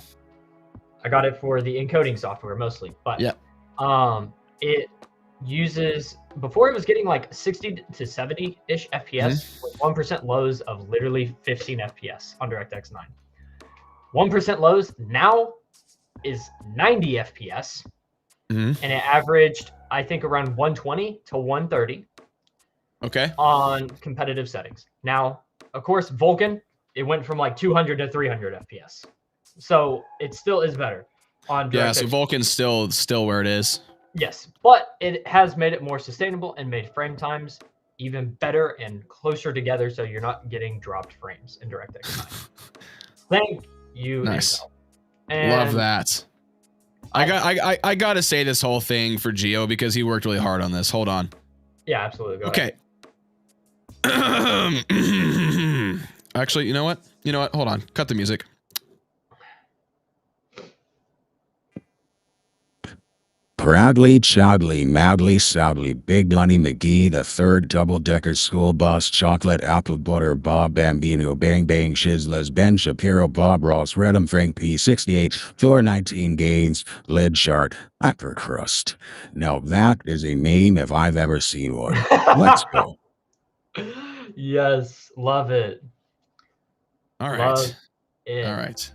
[SPEAKER 3] I got it for the encoding software mostly, but it uses, before it was getting like 60 to 70-ish FPS with 1% lows of literally 15 FPS on DirectX 9. 1% lows now is 90 FPS, and it averaged, I think, around 120 to 130.
[SPEAKER 2] Okay.
[SPEAKER 3] On competitive settings. Now, of course, Vulcan, it went from like 200 to 300 FPS. So it still is better on DirectX.
[SPEAKER 2] Yeah, so Vulcan's still where it is.
[SPEAKER 3] Yes, but it has made it more sustainable and made frame times even better and closer together, so you're not getting dropped frames in DirectX 9. Thank you.
[SPEAKER 2] Nice.
[SPEAKER 3] And
[SPEAKER 2] love that. I gotta say this whole thing for Gio because he worked really hard on this. Hold on.
[SPEAKER 3] Yeah, absolutely. Go
[SPEAKER 2] okay. Actually, you know what? Hold on. Cut the music.
[SPEAKER 5] Proudly, choudly, madly, soudly, Big Lunny McGee, the third double-decker school bus, chocolate, apple butter, Bob Bambino, Bang Bang, Shizlas, Ben Shapiro, Bob Ross, Redham, Frank P68, Thor 19 Gaines, Lead Shard, Upper Crust. Now that is a name if I've ever seen one. Let's go.
[SPEAKER 3] Yes, love it.
[SPEAKER 2] All right.
[SPEAKER 3] Love it.
[SPEAKER 2] All right.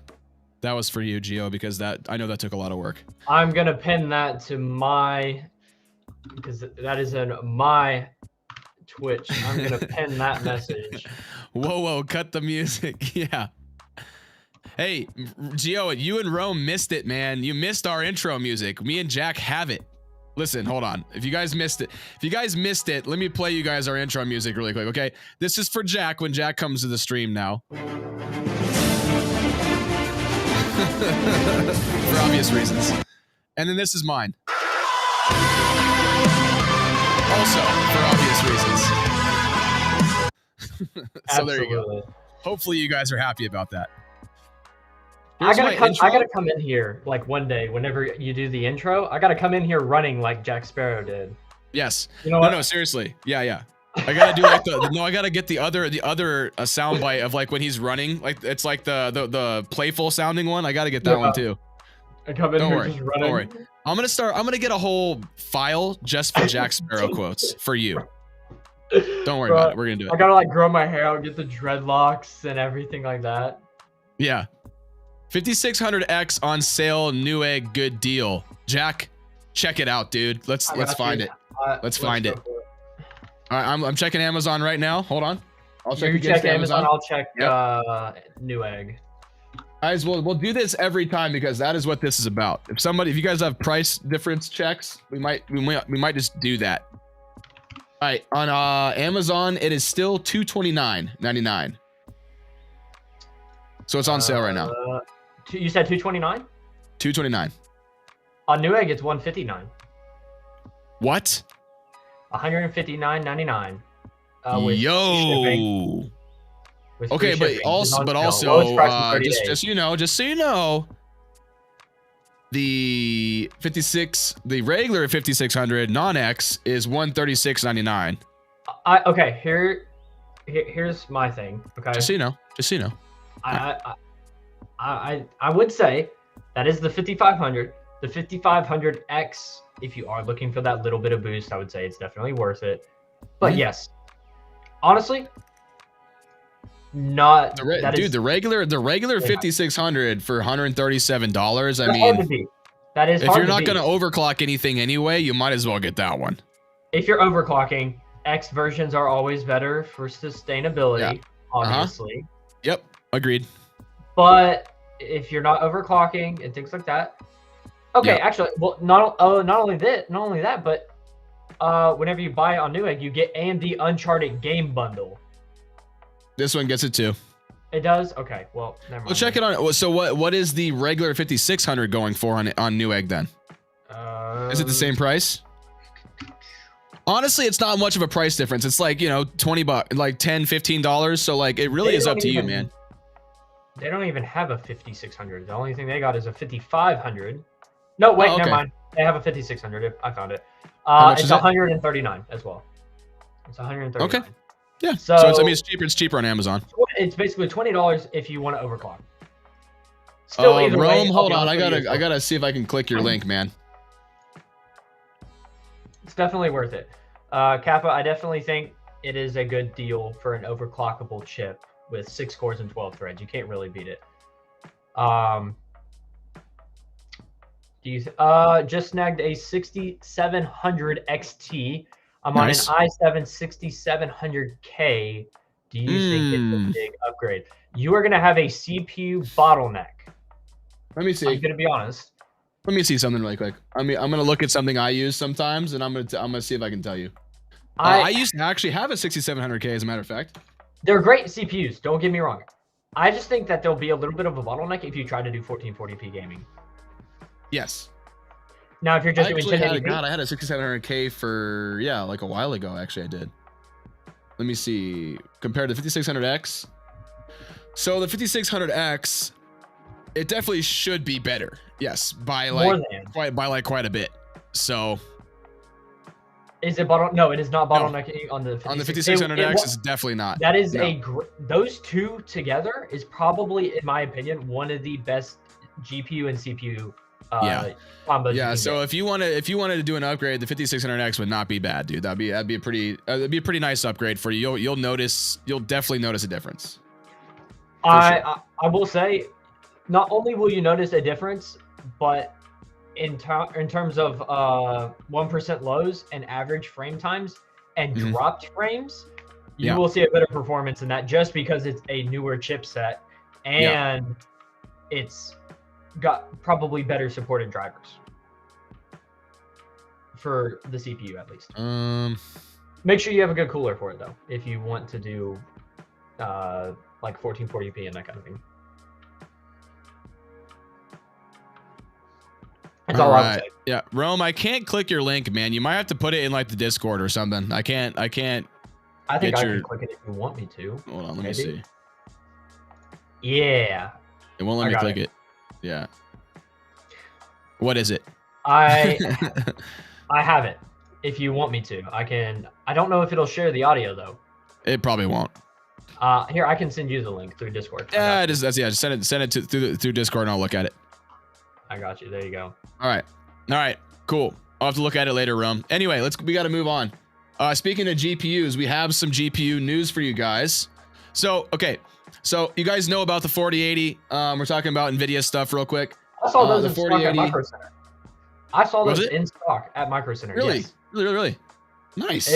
[SPEAKER 2] That was for you, Gio, because I know that took a lot of work.
[SPEAKER 3] I'm gonna pin that to because that is in my Twitch. I'm gonna pin that message.
[SPEAKER 2] Whoa, cut the music. Yeah. Hey, Gio, you and Rome missed it, man. You missed our intro music. Me and Jack have it. Listen, hold on. If you guys missed it, let me play you guys our intro music really quick, okay? This is for Jack when Jack comes to the stream now. For obvious reasons. And then this is mine. Also, for obvious reasons. So there you go. Hopefully you guys are happy about that.
[SPEAKER 3] I gotta come in here like one day whenever you do the intro. I gotta come in here running like Jack Sparrow did.
[SPEAKER 2] Yes.
[SPEAKER 3] You know what?
[SPEAKER 2] No, seriously. Yeah. I gotta do like I gotta get the other soundbite of like when he's running. Like it's like the playful sounding one. I gotta get that one too.
[SPEAKER 3] I come in here just running.
[SPEAKER 2] Don't worry. I'm gonna get a whole file just for Jack Sparrow quotes for you. Don't worry
[SPEAKER 3] Bro,
[SPEAKER 2] about it. We're gonna do it.
[SPEAKER 3] I gotta like grow my hair out, get the dreadlocks and everything like that.
[SPEAKER 2] Yeah. 5600X on sale, Newegg, good deal. Jack, check it out, dude. Let's find it. Let's find it. All right, I'm checking Amazon right now. Hold on. I'll check
[SPEAKER 3] You
[SPEAKER 2] against
[SPEAKER 3] check Amazon. I'll check
[SPEAKER 2] Yep.
[SPEAKER 3] Newegg.
[SPEAKER 2] Guys, we'll do this every time because that is what this is about. If you guys have price difference checks, we might just do that. All right, on Amazon, it is still $229.99. So it's on sale right now.
[SPEAKER 3] You said 229?
[SPEAKER 2] $229.
[SPEAKER 3] On Newegg, it's 159.
[SPEAKER 2] What?
[SPEAKER 3] 159.99.
[SPEAKER 2] Yo.
[SPEAKER 3] With
[SPEAKER 2] Okay,
[SPEAKER 3] free
[SPEAKER 2] but
[SPEAKER 3] shipping.
[SPEAKER 2] also,
[SPEAKER 3] Lowest price in 30 days.
[SPEAKER 2] just so you know, the regular 5600 non-X is $136.99.
[SPEAKER 3] Okay, here's my thing. Okay,
[SPEAKER 2] Just so you know.
[SPEAKER 3] I would say that is the 5500. The 5500X, if you are looking for that little bit of boost, I would say it's definitely worth it. But yes, honestly, not
[SPEAKER 2] the regular 5600 for $137. I
[SPEAKER 3] hard to
[SPEAKER 2] mean,
[SPEAKER 3] beat. That is
[SPEAKER 2] if
[SPEAKER 3] hard
[SPEAKER 2] you're
[SPEAKER 3] to
[SPEAKER 2] not
[SPEAKER 3] beat.
[SPEAKER 2] going to overclock anything anyway, you might as well get that one.
[SPEAKER 3] If you're overclocking, X versions are always better for sustainability, obviously.
[SPEAKER 2] Yep, agreed.
[SPEAKER 3] But if you're not overclocking and things like that, okay, actually, well, not only that, but whenever you buy it on Newegg, you get AMD Uncharted game bundle.
[SPEAKER 2] This one gets it too.
[SPEAKER 3] It does? Okay, well, never mind.
[SPEAKER 2] Well, check it on. So what is the regular 5600 going for on Newegg then? Is it the same price? Honestly, it's not much of a price difference. It's like, $20, like $10, $15. So like, it really is up to you, man.
[SPEAKER 3] They don't even have a 5600. The only thing they got is a 5500. No, wait, never mind. They have a 5600. I found it. It's 139 as well. It's 139.
[SPEAKER 2] Okay. Yeah.
[SPEAKER 3] So
[SPEAKER 2] it's cheaper on Amazon.
[SPEAKER 3] It's basically $20 if you want to overclock. Still, either
[SPEAKER 2] Rome,
[SPEAKER 3] way,
[SPEAKER 2] hold on. I gotta see if I can click your link, man.
[SPEAKER 3] It's definitely worth it. Kappa, I definitely think it is a good deal for an overclockable chip with 6 cores and 12 threads. You can't really beat it. Just snagged a 6700 XT. I'm
[SPEAKER 2] nice.
[SPEAKER 3] on an i7 6700K. Do you think it's a big upgrade? You are going to have a CPU bottleneck.
[SPEAKER 2] Let me see.
[SPEAKER 3] I'm going to be honest.
[SPEAKER 2] Let me see something really quick. I'm going to look at something I use sometimes, and I'm going to see if I can tell you. I used to actually have a 6700K, as a matter of fact.
[SPEAKER 3] They're great CPUs. Don't get me wrong. I just think that there'll be a little bit of a bottleneck if you try to do 1440p gaming.
[SPEAKER 2] Yes.
[SPEAKER 3] Now, if you're just doing 1080p,
[SPEAKER 2] I had a 6700K for like a while ago. Actually, I did. Let me see. Compared to 5600X. So the 5600X, it definitely should be better. Yes, by quite a bit. So.
[SPEAKER 3] Is it No, it is not bottlenecking on the
[SPEAKER 2] 5600X. It's definitely not.
[SPEAKER 3] That is those two together is probably, in my opinion, one of the best GPU and CPU combos.
[SPEAKER 2] Yeah. So if you wanted to do an upgrade, the 5600X would not be bad, dude. That'd be a pretty nice upgrade for you. You'll definitely notice a difference.
[SPEAKER 3] I will say, not only will you notice a difference, but in terms of 1% lows and average frame times and dropped frames, you will see a better performance in that, just because it's a newer chipset and it's got probably better supported drivers for the CPU, at least. Make sure you have a good cooler for it, though, if you want to do like 1440p and that kind of thing. That's all I would say.
[SPEAKER 2] Yeah, Rome, I can't click your link, man. You might have to put it in like the Discord or something. I can't.
[SPEAKER 3] I think I can click it if you want me to.
[SPEAKER 2] Hold on, let me see.
[SPEAKER 3] Yeah.
[SPEAKER 2] It won't let me click it. Yeah. What is it?
[SPEAKER 3] I have it. If you want me to, I can. I don't know if it'll share the audio though.
[SPEAKER 2] It probably won't.
[SPEAKER 3] Here, I can send you the link through Discord.
[SPEAKER 2] Yeah, just send it through Discord and I'll look at it.
[SPEAKER 3] I got you. There you go.
[SPEAKER 2] All right, cool. I'll have to look at it later, Rome. Anyway, we got to move on. Speaking of GPUs, we have some GPU news for you guys. So, okay. So you guys know about the 4080. We're talking about NVIDIA stuff real quick.
[SPEAKER 3] I saw those
[SPEAKER 2] the
[SPEAKER 3] in stock at
[SPEAKER 2] 4080
[SPEAKER 3] Micro Center. I saw
[SPEAKER 2] Was
[SPEAKER 3] those
[SPEAKER 2] it?
[SPEAKER 3] in stock at Micro Center.
[SPEAKER 2] Really?
[SPEAKER 3] Yes.
[SPEAKER 2] Really? Nice.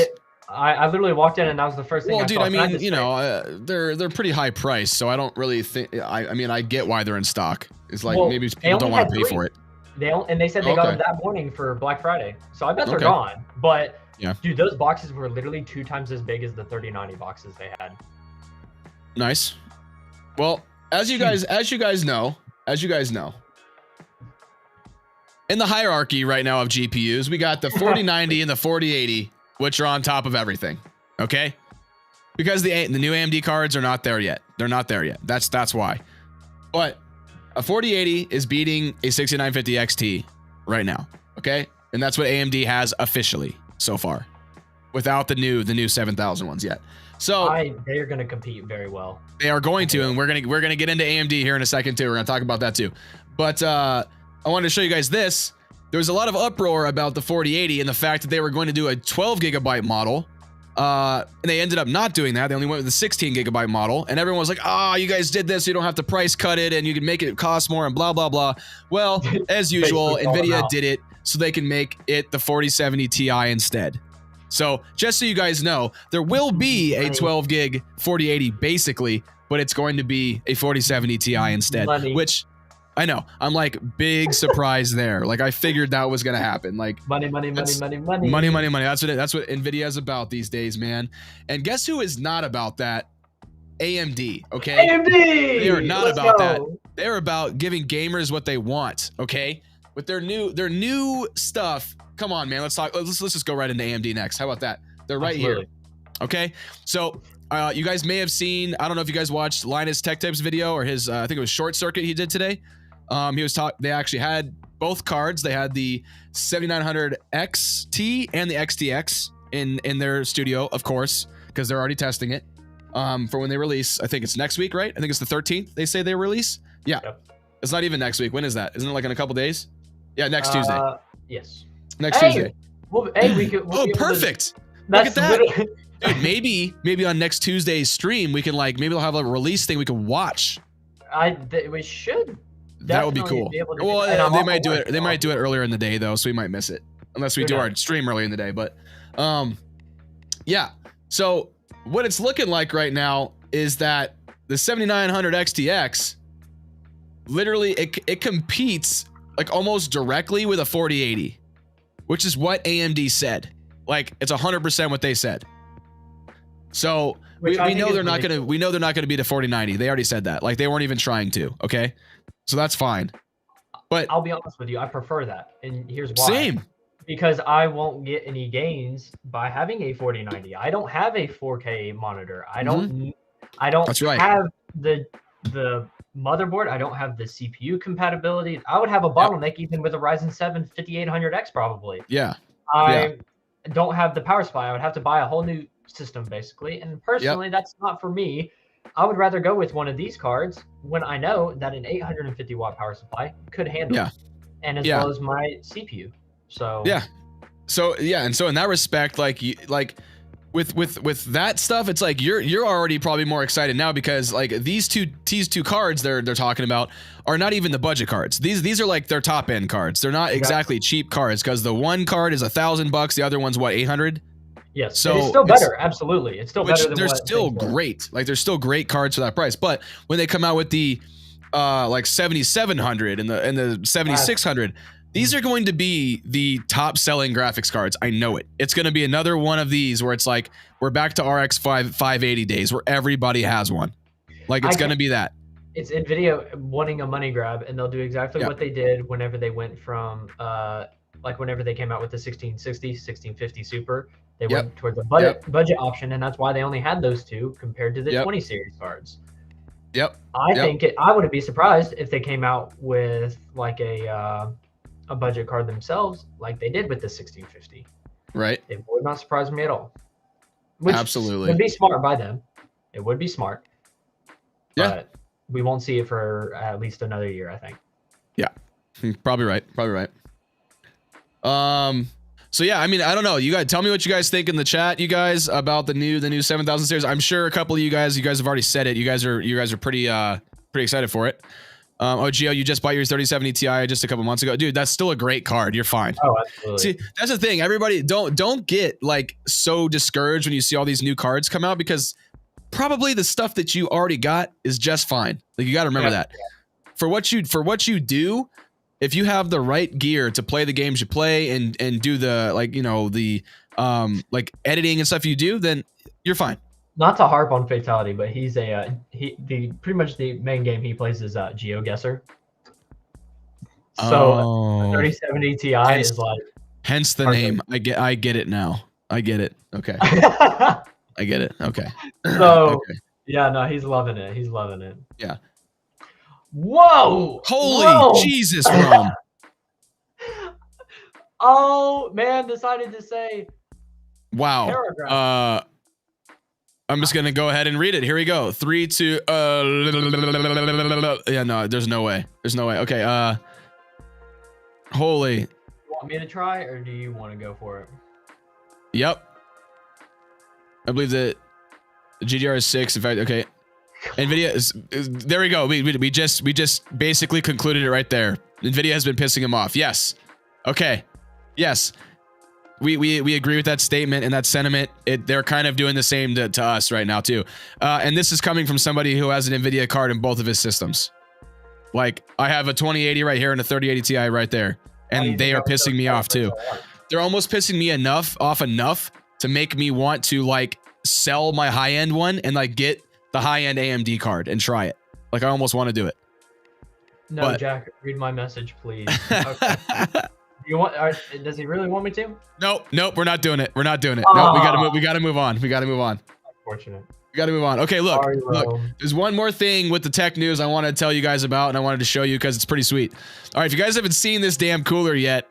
[SPEAKER 3] I literally walked in and that was the first thing
[SPEAKER 2] Well,
[SPEAKER 3] I
[SPEAKER 2] dude,
[SPEAKER 3] saw.
[SPEAKER 2] I
[SPEAKER 3] Can
[SPEAKER 2] mean,
[SPEAKER 3] just
[SPEAKER 2] you
[SPEAKER 3] say-
[SPEAKER 2] know, they're pretty high priced, so I don't really think. I mean, I get why they're in stock. It's like
[SPEAKER 3] Well,
[SPEAKER 2] maybe
[SPEAKER 3] they
[SPEAKER 2] people don't
[SPEAKER 3] only
[SPEAKER 2] want to
[SPEAKER 3] had
[SPEAKER 2] pay
[SPEAKER 3] 3.
[SPEAKER 2] for it.
[SPEAKER 3] And they said they got
[SPEAKER 2] Okay.
[SPEAKER 3] them that morning for Black Friday. So I bet they're
[SPEAKER 2] Okay.
[SPEAKER 3] gone. But
[SPEAKER 2] Yeah.
[SPEAKER 3] dude, those boxes were literally 2 times as big as the 3090 boxes they had.
[SPEAKER 2] Nice. Well, as you guys know, in the hierarchy right now of GPUs, we got the 4090 and the 4080, which are on top of everything. Okay, because the new AMD cards are not there yet. They're not there yet. That's why. But a 4080 is beating a 6950 XT right now. Okay, and that's what AMD has officially so far, without the new 7000 ones yet. So
[SPEAKER 3] they are going to compete very well.
[SPEAKER 2] they are going to, and we're gonna get into AMD here in a second too. We're gonna talk about that too. But I wanted to show you guys this. There was a lot of uproar about the 4080 and the fact that they were going to do a 12 gigabyte model. And they ended up not doing that. They only went with the 16 gigabyte model, and everyone was like, "Ah, you guys did this. You don't have to price cut it, and you can make it cost more, and blah blah blah." Well, as usual,
[SPEAKER 3] Basically called them
[SPEAKER 2] NVIDIA
[SPEAKER 3] out.
[SPEAKER 2] did it so they can make it the 4070 Ti instead. So just so you guys know, there will be a 12 gig 4080 basically, but it's going to be a 4070 Ti instead,
[SPEAKER 3] Money.
[SPEAKER 2] which I know. I'm like big surprise there. Like I figured that was gonna happen. Like
[SPEAKER 3] Money.
[SPEAKER 2] Money. That's what Nvidia is about these days, man. And guess who is not about that? AMD. Okay.
[SPEAKER 3] AMD.
[SPEAKER 2] They are not
[SPEAKER 3] Let's
[SPEAKER 2] about
[SPEAKER 3] go.
[SPEAKER 2] that. They're about giving gamers what they want. Okay. With their new stuff. Come on, man. Let's talk. Let's just go right into AMD next. How about that? They're right
[SPEAKER 3] Absolutely.
[SPEAKER 2] here. Okay. So you guys may have seen. I don't know if you guys watched Linus Tech Tips video or his. I think it was Short Circuit he did today. He was They actually had both cards. They had the 7900 XT and the XTX in their studio, of course, because they're already testing it for when they release. I think it's next week, right? I think it's the 13th. They say they release. Yeah,
[SPEAKER 3] Yep.
[SPEAKER 2] It's not even next week. When is that? Isn't it like in a couple days? Yeah, next Tuesday.
[SPEAKER 3] Yes.
[SPEAKER 2] Next
[SPEAKER 3] Hey,
[SPEAKER 2] Tuesday.
[SPEAKER 3] Well, hey, we could.
[SPEAKER 2] Oh, perfect.
[SPEAKER 3] That's
[SPEAKER 2] Look at that.
[SPEAKER 3] literally-
[SPEAKER 2] Dude, maybe on next Tuesday's stream we can maybe they'll have a release thing we can watch.
[SPEAKER 3] We should.
[SPEAKER 2] That would be
[SPEAKER 3] definitely
[SPEAKER 2] cool.
[SPEAKER 3] be able to do
[SPEAKER 2] Well,
[SPEAKER 3] that. And I'm
[SPEAKER 2] they
[SPEAKER 3] off
[SPEAKER 2] might do
[SPEAKER 3] work,
[SPEAKER 2] it. They
[SPEAKER 3] so
[SPEAKER 2] might do it earlier in the day though, so we might miss it unless we
[SPEAKER 3] Who
[SPEAKER 2] do our
[SPEAKER 3] knows?
[SPEAKER 2] stream early in the day. But, yeah. So what it's looking like right now is that the 7900 XTX, literally, it competes like almost directly with a 4080, which is what AMD said. Like it's 100% what they said. So
[SPEAKER 3] Which I
[SPEAKER 2] we
[SPEAKER 3] think
[SPEAKER 2] know
[SPEAKER 3] is
[SPEAKER 2] they're not
[SPEAKER 3] really
[SPEAKER 2] gonna. We know they're not gonna beat a 4090. They already said that. Like they weren't even trying to. Okay, so that's fine. But
[SPEAKER 3] I'll be honest with you, I prefer that, and here's why.
[SPEAKER 2] same.
[SPEAKER 3] Because I won't get any gains by having a 4090. I don't have a 4K monitor. I don't. I don't
[SPEAKER 2] That's right.
[SPEAKER 3] have the motherboard. I don't have the CPU compatibility. I would have a bottleneck even with a Ryzen 7 5800X probably.
[SPEAKER 2] Yeah.
[SPEAKER 3] I don't have the power supply. I would have to buy a whole new system basically. And personally, that's not for me. I would rather go with one of these cards when I know that an 850 watt power supply could handle it, and as well as my CPU. So
[SPEAKER 2] and so in that respect, with that stuff, it's like you're already probably more excited now because like these two cards they're talking about are not even the budget cards. These are like their top end cards. They're not exactly cheap cards because the one card is $1,000, the other one's what, 800.
[SPEAKER 3] Yes,
[SPEAKER 2] so
[SPEAKER 3] it's still better. Absolutely, it's still better than
[SPEAKER 2] they're
[SPEAKER 3] what
[SPEAKER 2] still
[SPEAKER 3] things were.
[SPEAKER 2] great. Like they're still great cards for that price. But when they come out with the like 7700 and the 7600, these are going to be the top selling graphics cards. I know it. It's going to be another one of these where it's like we're back to RX 580 days where everybody has one. Like it's going to be that.
[SPEAKER 3] It's NVIDIA wanting a money grab, and they'll do exactly what they did whenever they went from like whenever they came out with the 1660, 1650 Super. They went towards a budget option, and that's why they only had those two compared to the 20 series cards. I think I wouldn't be surprised if they came out with like a budget card themselves, like they did with the 1650.
[SPEAKER 2] Right.
[SPEAKER 3] It would not surprise me at all. Which
[SPEAKER 2] Absolutely
[SPEAKER 3] would be smart by them. It would be smart.
[SPEAKER 2] Yeah.
[SPEAKER 3] But we won't see it for at least another year, I think.
[SPEAKER 2] Yeah. Probably right. So yeah, I mean, I don't know. You guys, tell me what you guys think in the chat, you guys, about the new 7000 series. I'm sure a couple of you guys have already said it. You guys are pretty excited for it. Oh, Gio, you just bought your 3070 Ti just a couple months ago, dude. That's still a great card. You're fine.
[SPEAKER 3] Oh, absolutely.
[SPEAKER 2] See, that's the thing. Everybody, don't get like so discouraged when you see all these new cards come out, because probably the stuff that you already got is just fine. Like, you got to remember that. For what you do, if you have the right gear to play the games you play and do the, like, you know, the like editing and stuff you do, then you're fine.
[SPEAKER 3] Not to harp on Fatality, but he's pretty much the main game he plays is GeoGuessr. So 3070 Ti is like,
[SPEAKER 2] hence the name. I get it now. I get it. Okay. I get it. Okay.
[SPEAKER 3] So
[SPEAKER 2] okay.
[SPEAKER 3] Yeah, no, he's loving it. He's loving it.
[SPEAKER 2] Yeah.
[SPEAKER 3] Whoa!
[SPEAKER 2] Holy Jesus, Rome.
[SPEAKER 3] Oh man, decided to say.
[SPEAKER 2] Wow.
[SPEAKER 3] Paragraph.
[SPEAKER 2] I'm just gonna go ahead and read it. Here we go. 3, 2. Yeah, no, there's no way. There's no way. Okay. Holy.
[SPEAKER 3] You want me to try, or do you want to go for it?
[SPEAKER 2] Yep. I believe that the GDR is 6. In fact, okay. NVIDIA is there. We go. We just basically concluded it right there. NVIDIA has been pissing him off. Yes. Okay. Yes. We agree with that statement and that sentiment. They're kind of doing the same to us right now too. And this is coming from somebody who has an NVIDIA card in both of his systems. Like, I have a 2080 right here and a 3080 Ti right there, and they are pissing me off too. They're almost pissing me off enough to make me want to like sell my high-end one and like get the high-end AMD card and try it. Like, I almost want to do it.
[SPEAKER 3] No, but Jack, read my message, please. Okay. You want? Does he really want me to?
[SPEAKER 2] Nope, we're not doing it. We're not doing it. No, we gotta move on. We gotta move on.
[SPEAKER 3] Unfortunate.
[SPEAKER 2] We gotta move on. Okay, look.
[SPEAKER 3] Sorry,
[SPEAKER 2] There's one more thing with the tech news I want to tell you guys about, and I wanted to show you because it's pretty sweet. All right, if you guys haven't seen this damn cooler yet,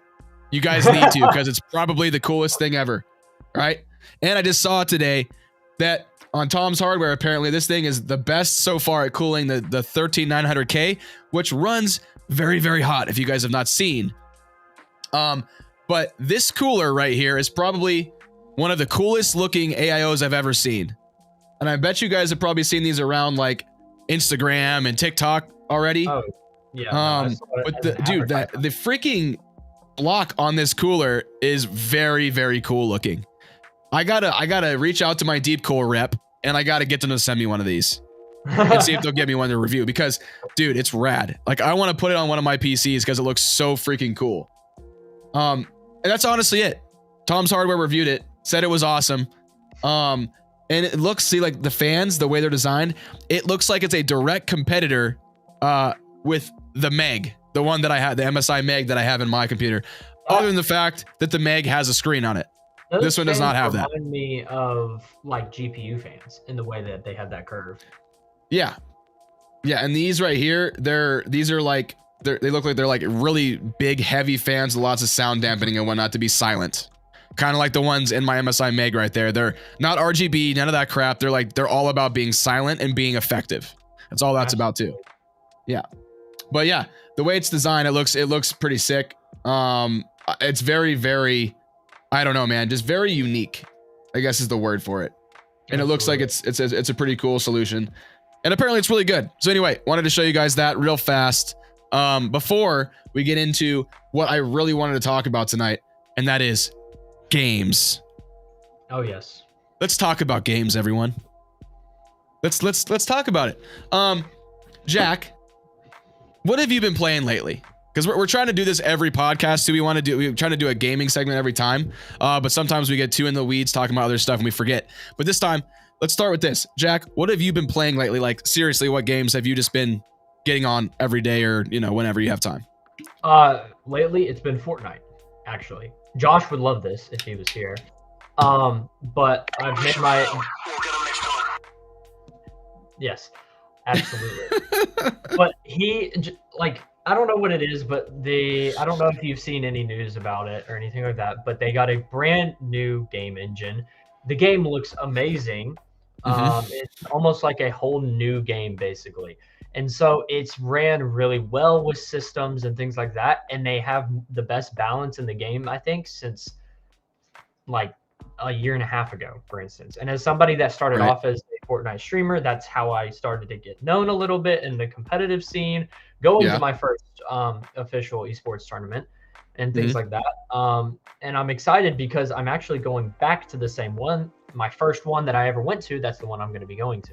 [SPEAKER 2] you guys need to, because it's probably the coolest thing ever. Right? And I just saw today that on Tom's Hardware, apparently this thing is the best so far at cooling the 13900K, which runs very, very hot. If you guys have not seen. But this cooler right here is probably one of the coolest looking AIOs I've ever seen. And I bet you guys have probably seen these around like Instagram and TikTok already.
[SPEAKER 3] Oh, yeah.
[SPEAKER 2] But the freaking block on this cooler is very, very cool looking. I gotta reach out to my Deep Cool rep, and I gotta get them to send me one of these and see if they'll get me one to review, because dude, it's rad. Like, I want to put it on one of my PCs because it looks so freaking cool. And that's honestly it. Tom's Hardware reviewed it, said it was awesome. And it looks, see, like the fans, the way they're designed, it looks like it's a direct competitor with the Meg, the one that I had, the MSI Meg that I have in my computer. Other than the fact that the Meg has a screen on it. This one does not have that.
[SPEAKER 3] Remind me of like GPU fans in the way that they have that curve.
[SPEAKER 2] Yeah. Yeah, and these right here, these are like, they look like they're like really big, heavy fans, lots of sound dampening and whatnot to be silent. Kind of like the ones in my MSI Meg right there. They're not RGB, none of that crap. They're all about being silent and being effective. That's all that's about too. Yeah. But yeah, the way it's designed, it looks pretty sick. It's very, very, I don't know, man, just very unique, I guess is the word for it. And it looks like it's a pretty cool solution. And apparently it's really good. So anyway, wanted to show you guys that real fast. Before we get into what I really wanted to talk about tonight, and that is games.
[SPEAKER 3] Oh yes.
[SPEAKER 2] Let's talk about games, everyone. Let's talk about it. Jack, what have you been playing lately? Because we're trying to do this every podcast too. We're trying to do a gaming segment every time. But sometimes we get too in the weeds talking about other stuff and we forget. But this time, let's start with this. Jack, what have you been playing lately? Like, seriously, what games have you just been getting on every day, or, you know, whenever you have time?
[SPEAKER 3] Lately it's been Fortnite, actually. Josh would love this if he was here. But I've made my... Yes, absolutely. But he, like, I don't know what it is, but I don't know if you've seen any news about it or anything like that, but they got a brand new game engine. The game looks amazing. It's almost like a whole new game, basically. And so it's ran really well with systems and things like that. And they have the best balance in the game, I think, since like a year and a half ago, for instance. And as somebody that started
[SPEAKER 2] Right.
[SPEAKER 3] off as a Fortnite streamer, that's how I started to get known a little bit in the competitive scene, going
[SPEAKER 2] Yeah.
[SPEAKER 3] to my first official esports tournament and things
[SPEAKER 2] Mhm.
[SPEAKER 3] like that. And I'm excited because I'm actually going back to the same one, my first one that I ever went to. That's the one I'm going to be going to.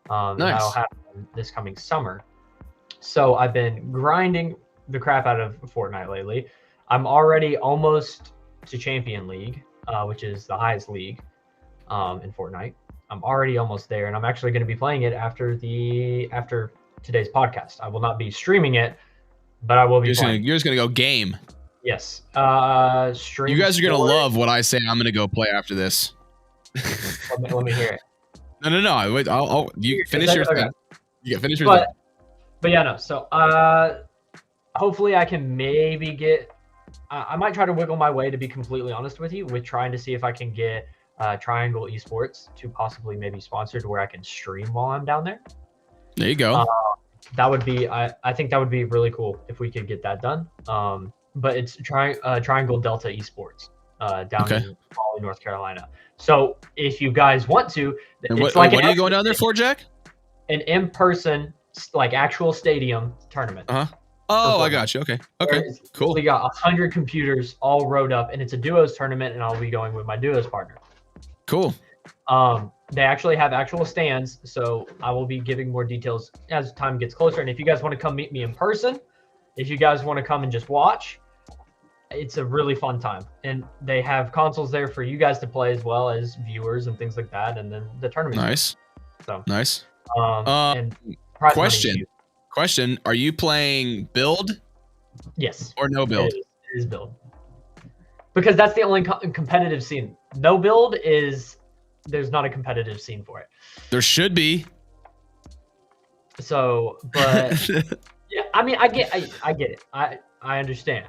[SPEAKER 3] And that'll
[SPEAKER 2] Nice.
[SPEAKER 3] happen this coming summer. So I've been grinding the crap out of Fortnite lately. I'm already almost to Champion League, which is the highest league in Fortnite. I'm already almost there, and I'm actually going to be playing it after today's podcast. I will not be streaming it, but I will be playing.
[SPEAKER 2] You're just gonna go game.
[SPEAKER 3] Yes. Stream.
[SPEAKER 2] You guys are gonna
[SPEAKER 3] score.
[SPEAKER 2] love what I say. I'm gonna go play after this.
[SPEAKER 3] Let me hear it.
[SPEAKER 2] No. Wait, you finish your
[SPEAKER 3] Okay.
[SPEAKER 2] thing. You finish your thing.
[SPEAKER 3] But yeah, no. So hopefully I can maybe get. I might try to wiggle my way, to be completely honest with you, with trying to see if I can get Triangle Esports to possibly maybe sponsor to where I can stream while I'm down there.
[SPEAKER 2] There you go.
[SPEAKER 3] That would be. I think that would be really cool if we could get that done. But it's Triangle Delta Esports down in Raleigh, North Carolina. So if you guys want to,
[SPEAKER 2] And
[SPEAKER 3] it's
[SPEAKER 2] what
[SPEAKER 3] like
[SPEAKER 2] are you going down there for, Jack?
[SPEAKER 3] an in-person, like actual stadium tournament.
[SPEAKER 2] Oh, I got you. Okay. Cool.
[SPEAKER 3] We got 100 computers all rode up, and it's a duos tournament, and I'll be going with my duos partner.
[SPEAKER 2] Cool.
[SPEAKER 3] They actually have actual stands, so I will be giving more details as time gets closer. And if you guys want to come meet me in person, if you guys want to come and just watch, it's a really fun time. And they have consoles there for you guys to play as well as viewers and things like that. And then the tournament.
[SPEAKER 2] Nice.
[SPEAKER 3] So
[SPEAKER 2] Nice.
[SPEAKER 3] and prize money is huge.
[SPEAKER 2] Question: are you playing build
[SPEAKER 3] Yes.
[SPEAKER 2] or no build?
[SPEAKER 3] It is build. Because that's the only competitive scene. No build is, there's not a competitive scene for it.
[SPEAKER 2] There should be.
[SPEAKER 3] So, but yeah, I mean, I get it. I understand.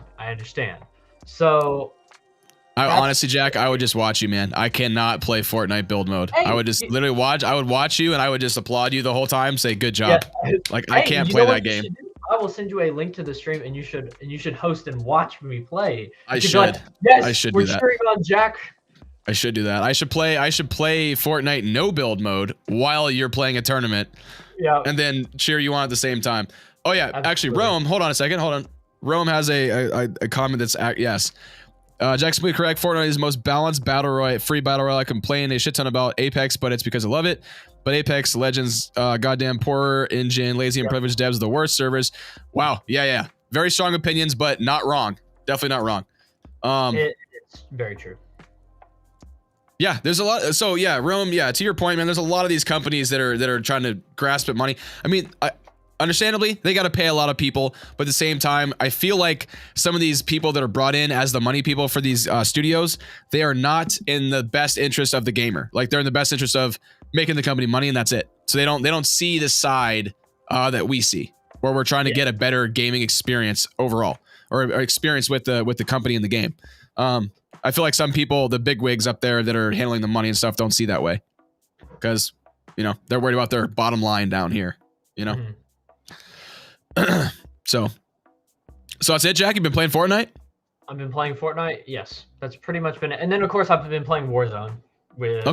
[SPEAKER 3] So
[SPEAKER 2] Honestly, Jack, I would just watch you, man. I cannot play Fortnite build mode.
[SPEAKER 3] Hey,
[SPEAKER 2] I would just literally watch. I would watch you, and I would just applaud you the whole time. Say good job.
[SPEAKER 3] yeah.
[SPEAKER 2] Like I
[SPEAKER 3] Hey,
[SPEAKER 2] can't
[SPEAKER 3] you
[SPEAKER 2] play
[SPEAKER 3] know
[SPEAKER 2] that
[SPEAKER 3] what you
[SPEAKER 2] game.
[SPEAKER 3] should do? I will send you a link to the stream, and you should host and watch me play.
[SPEAKER 2] I
[SPEAKER 3] You could be
[SPEAKER 2] should.
[SPEAKER 3] like, yes,
[SPEAKER 2] I should
[SPEAKER 3] we're
[SPEAKER 2] do that.
[SPEAKER 3] cheering on Jack.
[SPEAKER 2] I should do that. I should play Fortnite no build mode while you're playing a tournament,
[SPEAKER 3] Yeah.
[SPEAKER 2] and then cheer you on at the same time. Oh yeah, actually,
[SPEAKER 3] Absolutely.
[SPEAKER 2] Rome. Hold on a second. Hold on. Rome has a comment that's yes. Jack's completely correct. Fortnite is the most balanced free battle royale. I complain a shit ton about Apex, but it's because I love it. But Apex Legends, goddamn poor engine, lazy and privileged devs, the worst servers. Wow. Yeah. Very strong opinions, but not wrong. Definitely not wrong.
[SPEAKER 3] It's very true.
[SPEAKER 2] Yeah, there's a lot. So yeah, Rome. Yeah, to your point, man. There's a lot of these companies that are trying to grasp at money. I mean, understandably, they got to pay a lot of people, but at the same time, I feel like some of these people that are brought in as the money people for these studios, they are not in the best interest of the gamer. Like they're in the best interest of making the company money, and that's it. So they don't see the side that we see, where we're trying to get a better gaming experience overall, or experience with the company in the game. I feel like some people, the big wigs up there that are handling the money and stuff, don't see that way, because they're worried about their bottom line down here.
[SPEAKER 3] Mhm.
[SPEAKER 2] So that's it, Jack. You've been playing Fortnite?
[SPEAKER 3] I've been playing Fortnite. Yes, that's pretty much been it. And then of course I've been playing Warzone with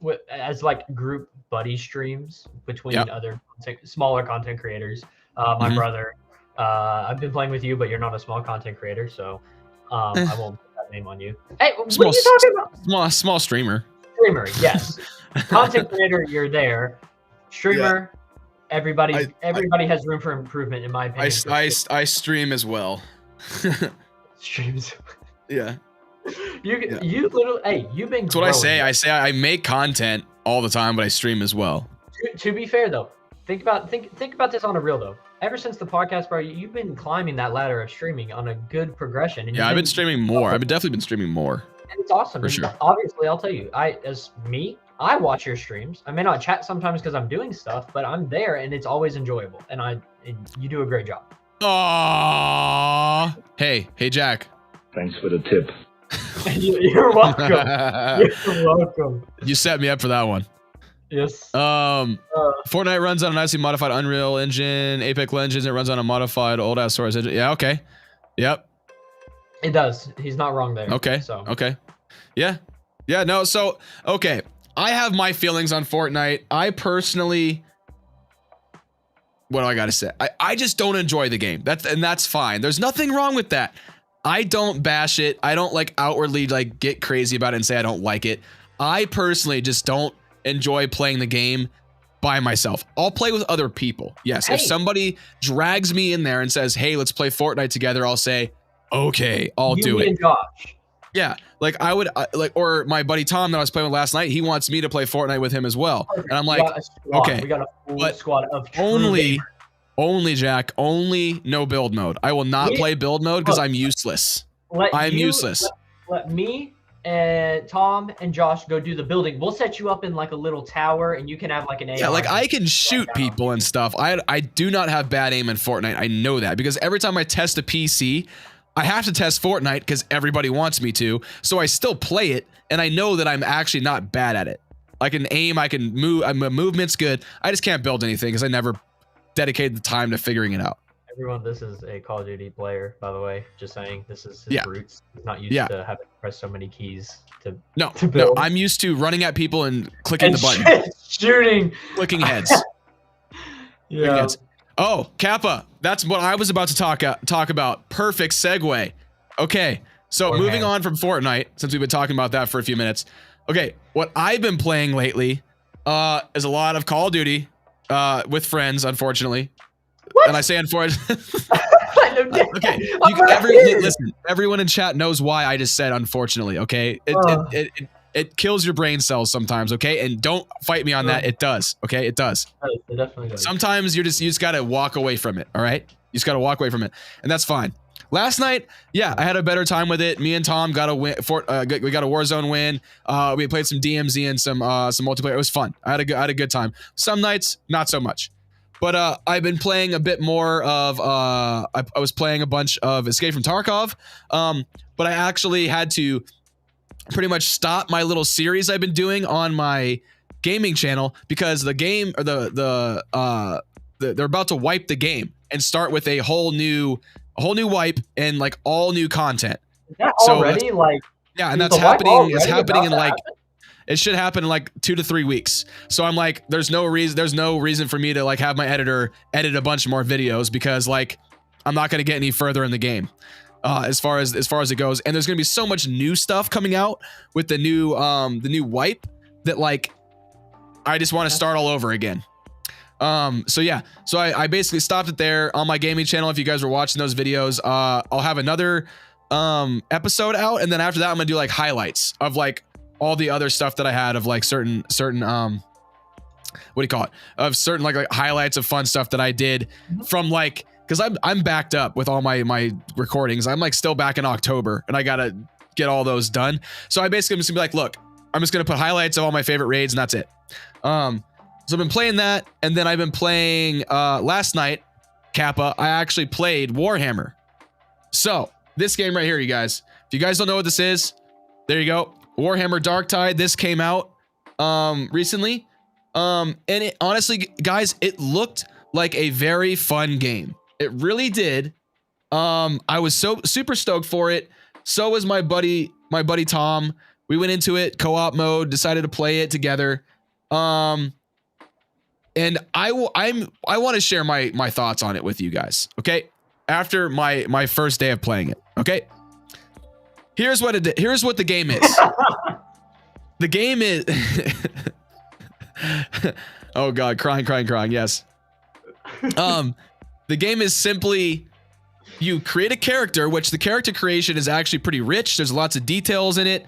[SPEAKER 3] with as like group buddy streams between other smaller content creators. My brother. I've been playing with you, but you're not a small content creator, so I won't put that name on you. Hey, what are you talking about?
[SPEAKER 2] Small streamer.
[SPEAKER 3] Streamer, yes. Content creator, you're there. Streamer, everybody has room for improvement, in my opinion.
[SPEAKER 2] I stream as well.
[SPEAKER 3] Streams.
[SPEAKER 2] Yeah.
[SPEAKER 3] You literally, hey, you've been.
[SPEAKER 2] That's what I say. I say I make content all the time, but I stream as well.
[SPEAKER 3] To be fair though, think about this on a real though. Ever since the podcast, bro, you've been climbing that ladder of streaming on a good progression. And
[SPEAKER 2] I've been streaming more. I've definitely been streaming more.
[SPEAKER 3] And it's awesome.
[SPEAKER 2] For sure.
[SPEAKER 3] Obviously, I'll tell you, I watch your streams. I may not chat sometimes because I'm doing stuff, but I'm there and it's always enjoyable. And you do a great job.
[SPEAKER 2] Aww. Hey, Jack.
[SPEAKER 6] Thanks for the tip.
[SPEAKER 3] You're welcome. You're welcome.
[SPEAKER 2] You set me up for that one.
[SPEAKER 3] Yes.
[SPEAKER 2] Fortnite runs on a nicely modified Unreal Engine. Apex Legends, it runs on a modified old ass Source engine. Yeah, okay. Yep.
[SPEAKER 3] It does. He's not wrong there.
[SPEAKER 2] Okay.
[SPEAKER 3] So.
[SPEAKER 2] Okay. Yeah. Yeah, no, so okay. I have my feelings on Fortnite. I personally, what do I gotta say? I just don't enjoy the game. That's fine. There's nothing wrong with that. I don't bash it. I don't like outwardly like get crazy about it and say I don't like it. I personally just don't enjoy playing the game by myself. I'll play with other people. Yes, if somebody drags me in there and says, "Hey, let's play Fortnite together," I'll say, "Okay, I'll do it."
[SPEAKER 3] And Josh.
[SPEAKER 2] Yeah, like I would or my buddy Tom that I was playing with last night, he wants me to play Fortnite with him as well. And I'm like, okay,
[SPEAKER 3] we got a full squad of
[SPEAKER 2] only Jack, only no build mode. I will not play build mode because I'm useless. I'm useless.
[SPEAKER 3] Let me and Tom and Josh go do the building. We'll set you up in like a little tower and you can have like an AR.
[SPEAKER 2] Yeah, like I can shoot people and stuff. I do not have bad aim in Fortnite. I know that because every time I test a PC, I have to test Fortnite because everybody wants me to. So I still play it and I know that I'm actually not bad at it. I can aim, I can move, my movement's good. I just can't build anything because I never dedicated the time to figuring it out.
[SPEAKER 3] Everyone, this is a Call of Duty player, by the way. Just saying, this is his roots. He's not used to having to press so many keys to build.
[SPEAKER 2] No, I'm used to running at people and clicking the button.
[SPEAKER 3] Shooting.
[SPEAKER 2] Clicking heads.
[SPEAKER 3] Yeah.
[SPEAKER 2] Heads. Oh, Kappa, that's what I was about to talk about. Perfect segue. Okay, so moving on from Fortnite, since we've been talking about that for a few minutes. Okay, what I've been playing lately is a lot of Call of Duty with friends, unfortunately. What? And I say unfortunately. Okay, listen, everyone in chat knows why I just said unfortunately, okay? It kills your brain cells sometimes, okay? And don't fight me on that. It does, okay? It does.
[SPEAKER 3] It definitely does.
[SPEAKER 2] Sometimes you just gotta walk away from it, all right? You just gotta walk away from it, and that's fine. Last night, yeah, I had a better time with it. Me and Tom got a win. We got a Warzone win. We played some DMZ and some multiplayer. It was fun. I had a good time. Some nights, not so much. But I've been playing a bit more of. I was playing a bunch of Escape from Tarkov. But I actually had to pretty much stop my little series I've been doing on my gaming channel because the game or they're about to wipe the game and start with a whole new wipe and like all new content.
[SPEAKER 3] Is that already like?
[SPEAKER 2] Yeah, and that's happening. It's happening in like. It should happen in like 2 to 3 weeks. So I'm like, there's no reason for me to like have my editor edit a bunch more videos because like I'm not gonna get any further in the game. As far as it goes, and there's gonna be so much new stuff coming out with the new wipe that like I just want to start all over again. So yeah, so I basically stopped it there on my gaming channel. If you guys were watching those videos, I'll have another episode out, and then after that I'm gonna do like highlights of like all the other stuff that I had of like certain what do you call it, of certain like highlights of fun stuff that I did from like, because I'm backed up with all my recordings. I'm like still back in October and I gotta get all those done. So I basically am just gonna be like, look, I'm just gonna put highlights of all my favorite raids and that's it. So I've been playing that, and then I've been playing last night, Kappa, I actually played Warhammer. So this game right here, you guys, if you guys don't know what this is, there you go. Warhammer Darktide. This came out recently. And it honestly, guys, it looked like a very fun game. It really did. I was so super stoked for it. So was my buddy Tom. We went into it co-op mode, decided to play it together. And I want to share my thoughts on it with you guys. Okay, after my first day of playing it. Okay, here's what the game is. The game is. Oh God, crying. Yes. The game is simply you create a character, which the character creation is actually pretty rich. There's lots of details in it.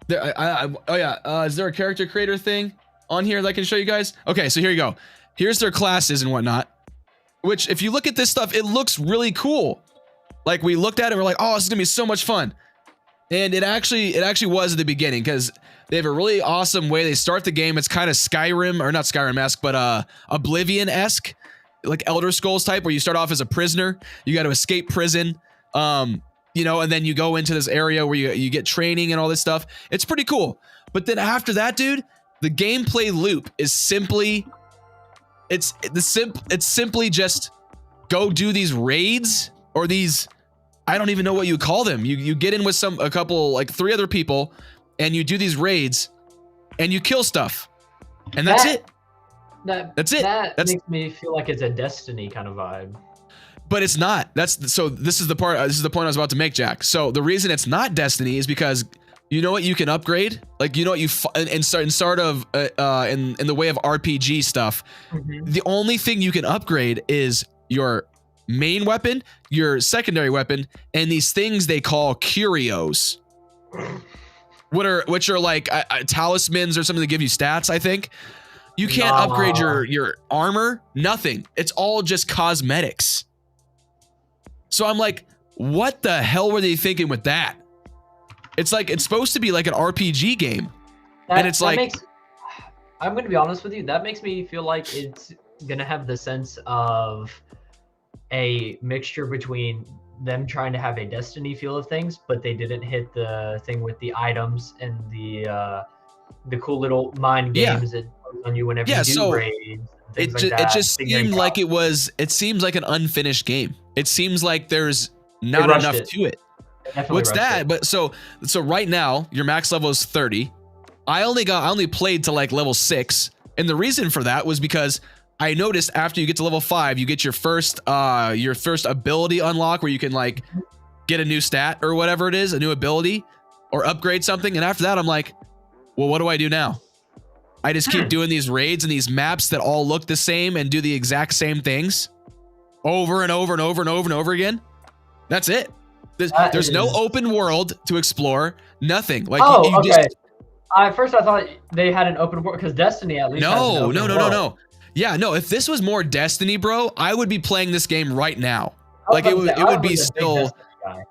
[SPEAKER 2] Is there a character creator thing on here that I can show you guys? Okay, so here you go. Here's their classes and whatnot, which if you look at this stuff, it looks really cool. Like we looked at it and we're like, oh, this is gonna be so much fun. And it actually was at the beginning because they have a really awesome way they start the game. It's kind of Skyrim, or not Skyrim-esque, but Oblivion-esque, like Elder Scrolls type, where you start off as a prisoner. You got to escape prison, and then you go into this area where you get training and all this stuff. It's pretty cool. But then after that, dude, the gameplay loop is simply, it's simply just go do these raids or these. I don't even know what you call them. You get in with a couple, like 3 other people, and you do these raids, and you kill stuff, and that's it. That's it.
[SPEAKER 3] That
[SPEAKER 2] That's
[SPEAKER 3] makes me feel like it's a Destiny kind of vibe.
[SPEAKER 2] But it's not. So this is the part. This is the point I was about to make, Jack. So the reason it's not Destiny is because you know what you can upgrade. Like you know what you in sort of in the way of RPG stuff. The only thing you can upgrade is your main weapon, your secondary weapon, and these things they call curios, which are like talismans or something that give you stats. I think you can't upgrade your armor. Nothing. It's all just cosmetics. So I'm like, what the hell were they thinking with that? It's like, it's supposed to be like an RPG game. And it's like,
[SPEAKER 3] I'm going to be honest with you. That makes me feel like it's going to have the sense of a mixture between them trying to have a Destiny feel of things, but they didn't hit the thing with the items and the cool little mind games that on you whenever you do raids.
[SPEAKER 2] It just seemed like it seems like an unfinished game. It seems like there's not enough to it. What's that? But so right now your max level is 30. I only played to like level 6, and the reason for that was because I noticed after you get to level 5, you get your first ability unlock where you can like get a new stat or whatever it is, a new ability or upgrade something, and after that I'm like, well, what do I do now? I just keep doing these raids and these maps that all look the same and do the exact same things over and over and over and over and over again. That's it. There's no open world to explore. Nothing. Like
[SPEAKER 3] first I thought they had an open world because Destiny at least has an open world.
[SPEAKER 2] Yeah, no. If this was more Destiny, bro, I would be playing this game right now. Like it would be still.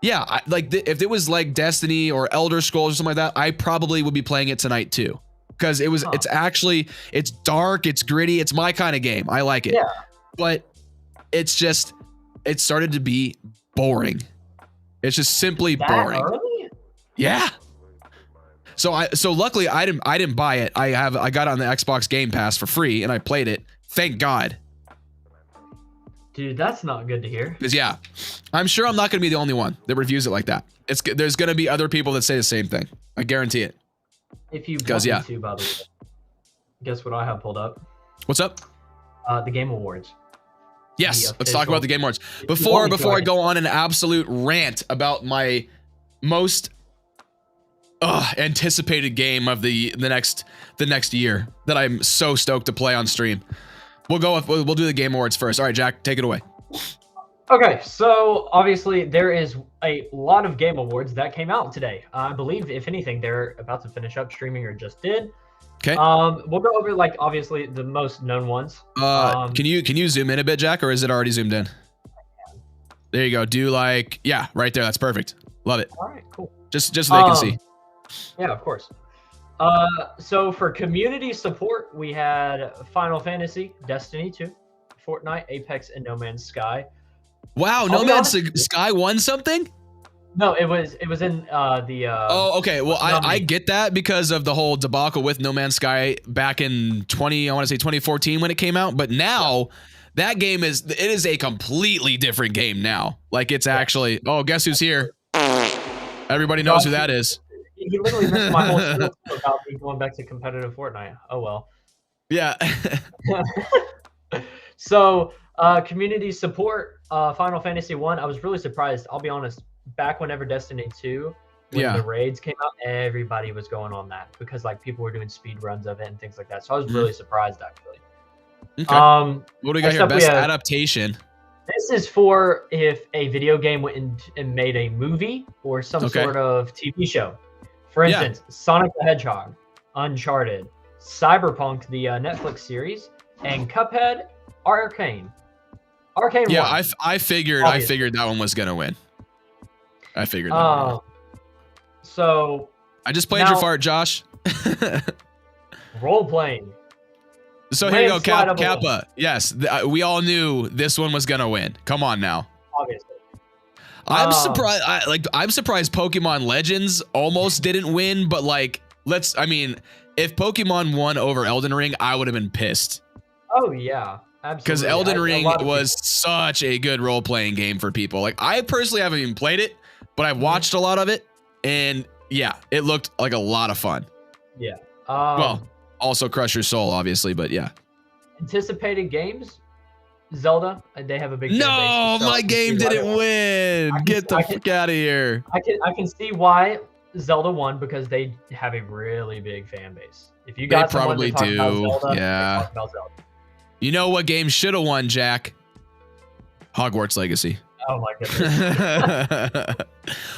[SPEAKER 2] Yeah, if it was like Destiny or Elder Scrolls or something like that, I probably would be playing it tonight too. Because it's dark, it's gritty, it's my kind of game. I like it. Yeah. But it started to be boring. It's just simply boring.
[SPEAKER 3] Early?
[SPEAKER 2] Yeah. So luckily I didn't buy it. I got it on the Xbox Game Pass for free and I played it. Thank God.
[SPEAKER 3] Dude, that's not good to hear.
[SPEAKER 2] Because I'm sure I'm not going to be the only one that reviews it like that. There's going to be other people that say the same thing. I guarantee it.
[SPEAKER 3] If you want me to, by the way, guess what I have pulled up?
[SPEAKER 2] What's up?
[SPEAKER 3] The Game Awards.
[SPEAKER 2] Yes, let's talk about the Game Awards. Before I go on an absolute rant about my most anticipated game of the next year that I'm so stoked to play on stream. We'll do the Game Awards first. All right, Jack, take it away.
[SPEAKER 3] Okay, so obviously there is a lot of Game Awards that came out today. I believe, if anything, they're about to finish up streaming or just did.
[SPEAKER 2] Okay.
[SPEAKER 3] We'll go over like obviously the most known ones.
[SPEAKER 2] Can you zoom in a bit, Jack, or is it already zoomed in? There you go. Do like right there. That's perfect. Love it.
[SPEAKER 3] All right, cool.
[SPEAKER 2] Just so they can see.
[SPEAKER 3] Yeah, of course. So for community support, we had Final Fantasy, Destiny 2, Fortnite, Apex, and No Man's Sky.
[SPEAKER 2] Wow, No Man's Sky won something?
[SPEAKER 3] No, it was in the.
[SPEAKER 2] Oh, okay. Well, I get that because of the whole debacle with No Man's Sky back in 2014 when it came out. But now that game is a completely different game now. Like it's actually. Oh, guess who's here? Everybody knows who that is.
[SPEAKER 3] He literally missed my whole spiel about me going back to competitive Fortnite. Oh well.
[SPEAKER 2] Yeah.
[SPEAKER 3] So, community support, Final Fantasy 1. I was really surprised. I'll be honest. Back whenever Destiny 2, when the raids came out, everybody was going on that because like people were doing speed runs of it and things like that. So I was really surprised actually.
[SPEAKER 2] Okay. What do we got here? Best adaptation.
[SPEAKER 3] This is for if a video game went and made a movie or some sort of TV show. For instance, Sonic the Hedgehog, Uncharted, Cyberpunk, the Netflix series, and Cuphead, Arcane. Arcane.
[SPEAKER 2] Yeah, I figured that one was gonna win. I figured that.
[SPEAKER 3] So
[SPEAKER 2] I just played your fart, Josh.
[SPEAKER 3] Role playing.
[SPEAKER 2] So here you go, Kappa. Yes, we all knew this one was gonna win. Come on now.
[SPEAKER 3] Obviously.
[SPEAKER 2] I'm surprised. I'm surprised Pokemon Legends almost didn't win, but like, if Pokemon won over Elden Ring, I would have been pissed.
[SPEAKER 3] Oh yeah.
[SPEAKER 2] Because
[SPEAKER 3] Absolutely.
[SPEAKER 2] Elden
[SPEAKER 3] A
[SPEAKER 2] Ring
[SPEAKER 3] lot of
[SPEAKER 2] was such a good role playing game for people. Like I personally haven't even played it, but I've watched a lot of it, and yeah, it looked like a lot of fun.
[SPEAKER 3] people. Yeah.
[SPEAKER 2] Well, also crush your soul, obviously, but yeah.
[SPEAKER 3] Anticipated games, Zelda. They have a big.
[SPEAKER 2] No,
[SPEAKER 3] fan base, so
[SPEAKER 2] my
[SPEAKER 3] I can
[SPEAKER 2] game
[SPEAKER 3] see why
[SPEAKER 2] didn't win. Get the fuck out of here.
[SPEAKER 3] I can see why Zelda won because they have a really big fan base. If you
[SPEAKER 2] They
[SPEAKER 3] got someone
[SPEAKER 2] probably
[SPEAKER 3] to talk about
[SPEAKER 2] do,
[SPEAKER 3] Zelda, they
[SPEAKER 2] yeah.
[SPEAKER 3] talk about Zelda.
[SPEAKER 2] You know what game should have won, Jack? Hogwarts Legacy.
[SPEAKER 3] Oh my goodness.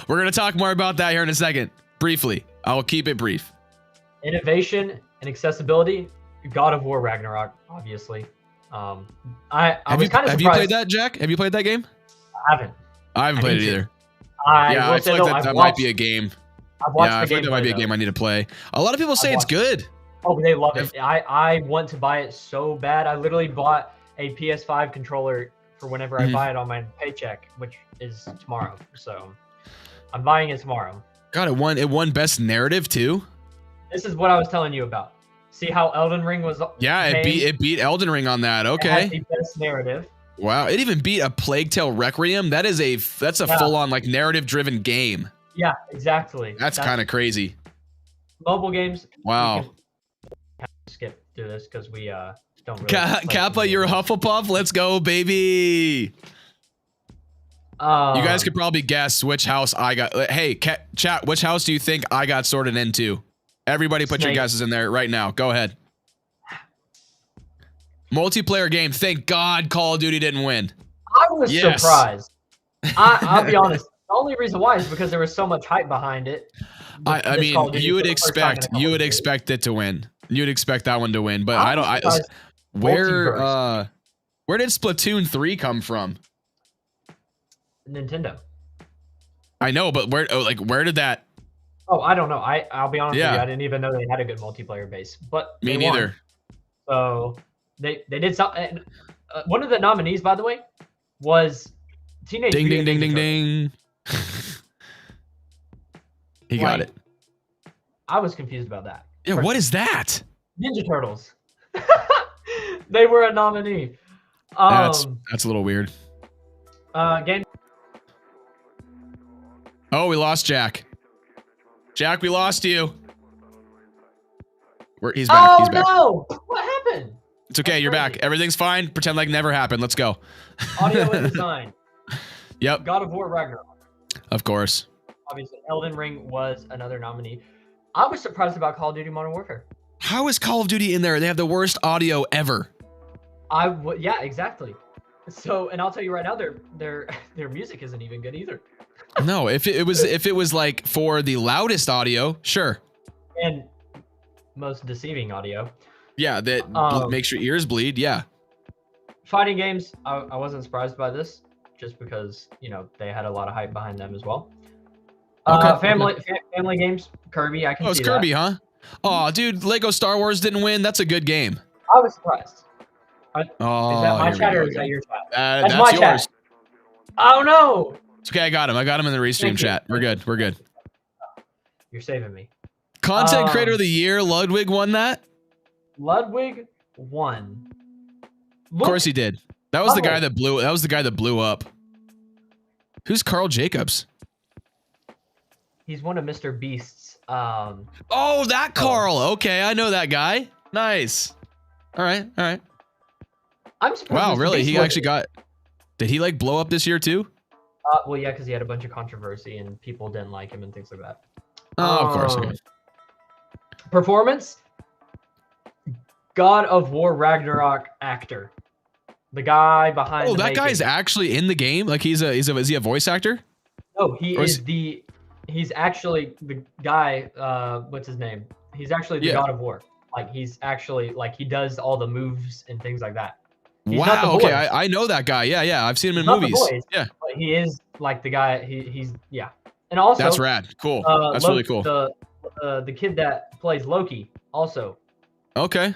[SPEAKER 2] We're gonna talk more about that here in a second. Briefly, I'll keep it brief.
[SPEAKER 3] Innovation and accessibility. God of War Ragnarok, obviously. I was kind of surprised.
[SPEAKER 2] Have you played that, Jack? Have you played that game?
[SPEAKER 3] I haven't.
[SPEAKER 2] I haven't played it
[SPEAKER 3] need to.
[SPEAKER 2] either.
[SPEAKER 3] I will
[SPEAKER 2] I
[SPEAKER 3] say
[SPEAKER 2] feel like
[SPEAKER 3] though,
[SPEAKER 2] that might be a game.
[SPEAKER 3] I've watched
[SPEAKER 2] Yeah, I
[SPEAKER 3] the
[SPEAKER 2] feel like that might be a
[SPEAKER 3] gameplay,
[SPEAKER 2] game
[SPEAKER 3] though.
[SPEAKER 2] I need to play. A lot of people say
[SPEAKER 3] I've
[SPEAKER 2] it's
[SPEAKER 3] watched
[SPEAKER 2] good.
[SPEAKER 3] Oh, they love it. I want to buy it so bad. I literally bought a PS5 controller for whenever I buy it on my paycheck, which is tomorrow. So I'm buying it tomorrow.
[SPEAKER 2] God, it won best narrative too.
[SPEAKER 3] This is what I was telling you about. See how Elden Ring was?
[SPEAKER 2] Yeah, it beat Elden Ring on that.
[SPEAKER 3] It had
[SPEAKER 2] Okay.
[SPEAKER 3] the best narrative.
[SPEAKER 2] Wow, it even beat a Plague Tale Requiem. That's a
[SPEAKER 3] Yeah.
[SPEAKER 2] full on like narrative driven game.
[SPEAKER 3] Yeah, exactly.
[SPEAKER 2] That's kind of crazy.
[SPEAKER 3] Mobile games.
[SPEAKER 2] Wow.
[SPEAKER 3] We can skip through this because we don't really. play
[SPEAKER 2] Kappa,
[SPEAKER 3] mobile
[SPEAKER 2] you're a
[SPEAKER 3] games.
[SPEAKER 2] Hufflepuff. Let's go, baby. You guys could probably guess which house I got. Hey, chat, which house do you think I got sorted into? Everybody put your
[SPEAKER 3] Snake.
[SPEAKER 2] guesses in there right now. Go ahead. Multiplayer game. Thank God Call of Duty didn't win.
[SPEAKER 3] I was
[SPEAKER 2] Yes.
[SPEAKER 3] surprised. I'll be honest. The only reason why is because there was so much hype behind it.
[SPEAKER 2] I
[SPEAKER 3] This Call of
[SPEAKER 2] mean,
[SPEAKER 3] Duty
[SPEAKER 2] you would
[SPEAKER 3] for the first time in a
[SPEAKER 2] expect
[SPEAKER 3] couple of years.
[SPEAKER 2] it to win. You'd expect that one to win, but
[SPEAKER 3] I'm
[SPEAKER 2] I don't.
[SPEAKER 3] surprised multiverse.
[SPEAKER 2] Where did Splatoon 3 come from?
[SPEAKER 3] Nintendo.
[SPEAKER 2] I know, but where did that?
[SPEAKER 3] Oh, I don't know. I'll be honest with
[SPEAKER 2] Yeah.
[SPEAKER 3] you. I didn't even know they had a good multiplayer base. But
[SPEAKER 2] Me
[SPEAKER 3] they won.
[SPEAKER 2] neither.
[SPEAKER 3] So they did something. One of the nominees, by the way, was Teenage
[SPEAKER 2] Ding ding
[SPEAKER 3] Mutant
[SPEAKER 2] ding ding
[SPEAKER 3] Ninja Turtles.
[SPEAKER 2] ding. He got
[SPEAKER 3] Like,
[SPEAKER 2] it.
[SPEAKER 3] I was confused about that.
[SPEAKER 2] Yeah, what is that?
[SPEAKER 3] Ninja Turtles. They were a nominee.
[SPEAKER 2] That's a little weird.
[SPEAKER 3] Game.
[SPEAKER 2] Oh, we lost Jack. Jack, we lost you. He's back.
[SPEAKER 3] Oh
[SPEAKER 2] He's back.
[SPEAKER 3] no! What happened?
[SPEAKER 2] It's okay.
[SPEAKER 3] That's
[SPEAKER 2] You're back.
[SPEAKER 3] crazy.
[SPEAKER 2] Everything's fine. Pretend like never happened. Let's go.
[SPEAKER 3] Audio and design.
[SPEAKER 2] Yep.
[SPEAKER 3] God of War Ragnarok.
[SPEAKER 2] Of course.
[SPEAKER 3] Obviously, Elden Ring was another nominee. I was surprised about Call of Duty Modern Warfare.
[SPEAKER 2] How is Call of Duty in there? They have the worst audio ever.
[SPEAKER 3] Yeah, exactly. So, and I'll tell you right now, their music isn't even good either.
[SPEAKER 2] No, if it was like for the loudest audio, sure.
[SPEAKER 3] And most deceiving audio.
[SPEAKER 2] Yeah, that makes your ears bleed. Yeah.
[SPEAKER 3] Fighting games, I wasn't surprised by this, just because they had a lot of hype behind them as well.
[SPEAKER 2] Okay,
[SPEAKER 3] Family games, Kirby. I can
[SPEAKER 2] Oh, it's
[SPEAKER 3] see
[SPEAKER 2] Kirby,
[SPEAKER 3] that.
[SPEAKER 2] huh? Oh, dude, Lego Star Wars didn't win. That's a good game.
[SPEAKER 3] I was surprised.
[SPEAKER 2] Oh,
[SPEAKER 3] Is that my
[SPEAKER 2] here we
[SPEAKER 3] chat
[SPEAKER 2] go
[SPEAKER 3] or is
[SPEAKER 2] again.
[SPEAKER 3] that your chat?
[SPEAKER 2] That's
[SPEAKER 3] my
[SPEAKER 2] yours.
[SPEAKER 3] chat. Oh no!
[SPEAKER 2] It's okay. I got him in the restream
[SPEAKER 3] Thank you.
[SPEAKER 2] chat. We're good. We're good.
[SPEAKER 3] You're saving me.
[SPEAKER 2] Content Creator of the Year, Ludwig won that.
[SPEAKER 3] Ludwig won.
[SPEAKER 2] Of course he did. That was the guy
[SPEAKER 3] Oh.
[SPEAKER 2] that blew. That was the guy that blew up. Who's Carl Jacobs?
[SPEAKER 3] He's one of Mr. Beast's.
[SPEAKER 2] Oh, that Carl. Okay, I know that guy. Nice. All right. All right.
[SPEAKER 3] I'm surprised.
[SPEAKER 2] Wow,
[SPEAKER 3] Mr.
[SPEAKER 2] really?
[SPEAKER 3] Beast
[SPEAKER 2] He
[SPEAKER 3] wasn't.
[SPEAKER 2] actually got. Did he like blow up this year too?
[SPEAKER 3] Well, yeah, because he had a bunch of controversy and people didn't like him and things like that.
[SPEAKER 2] Oh, of course. Okay.
[SPEAKER 3] Performance. God of War Ragnarok actor. The guy behind.
[SPEAKER 2] Oh,
[SPEAKER 3] the
[SPEAKER 2] that guy's
[SPEAKER 3] making.
[SPEAKER 2] actually in the game. Like is he a voice actor?
[SPEAKER 3] No, he
[SPEAKER 2] or
[SPEAKER 3] is
[SPEAKER 2] is-
[SPEAKER 3] the. He's actually the guy. What's his name? He's actually the
[SPEAKER 2] Yeah.
[SPEAKER 3] God of War. Like he's actually like he does all the moves and things like that. He's not the
[SPEAKER 2] Wow. Okay,
[SPEAKER 3] voice.
[SPEAKER 2] I know that guy. Yeah. I've seen him in
[SPEAKER 3] Not the
[SPEAKER 2] movies.
[SPEAKER 3] voice.
[SPEAKER 2] Yeah,
[SPEAKER 3] But he is like the guy. He's yeah. And also
[SPEAKER 2] that's rad. Cool. That's really cool.
[SPEAKER 3] The kid that plays Loki also
[SPEAKER 2] Okay.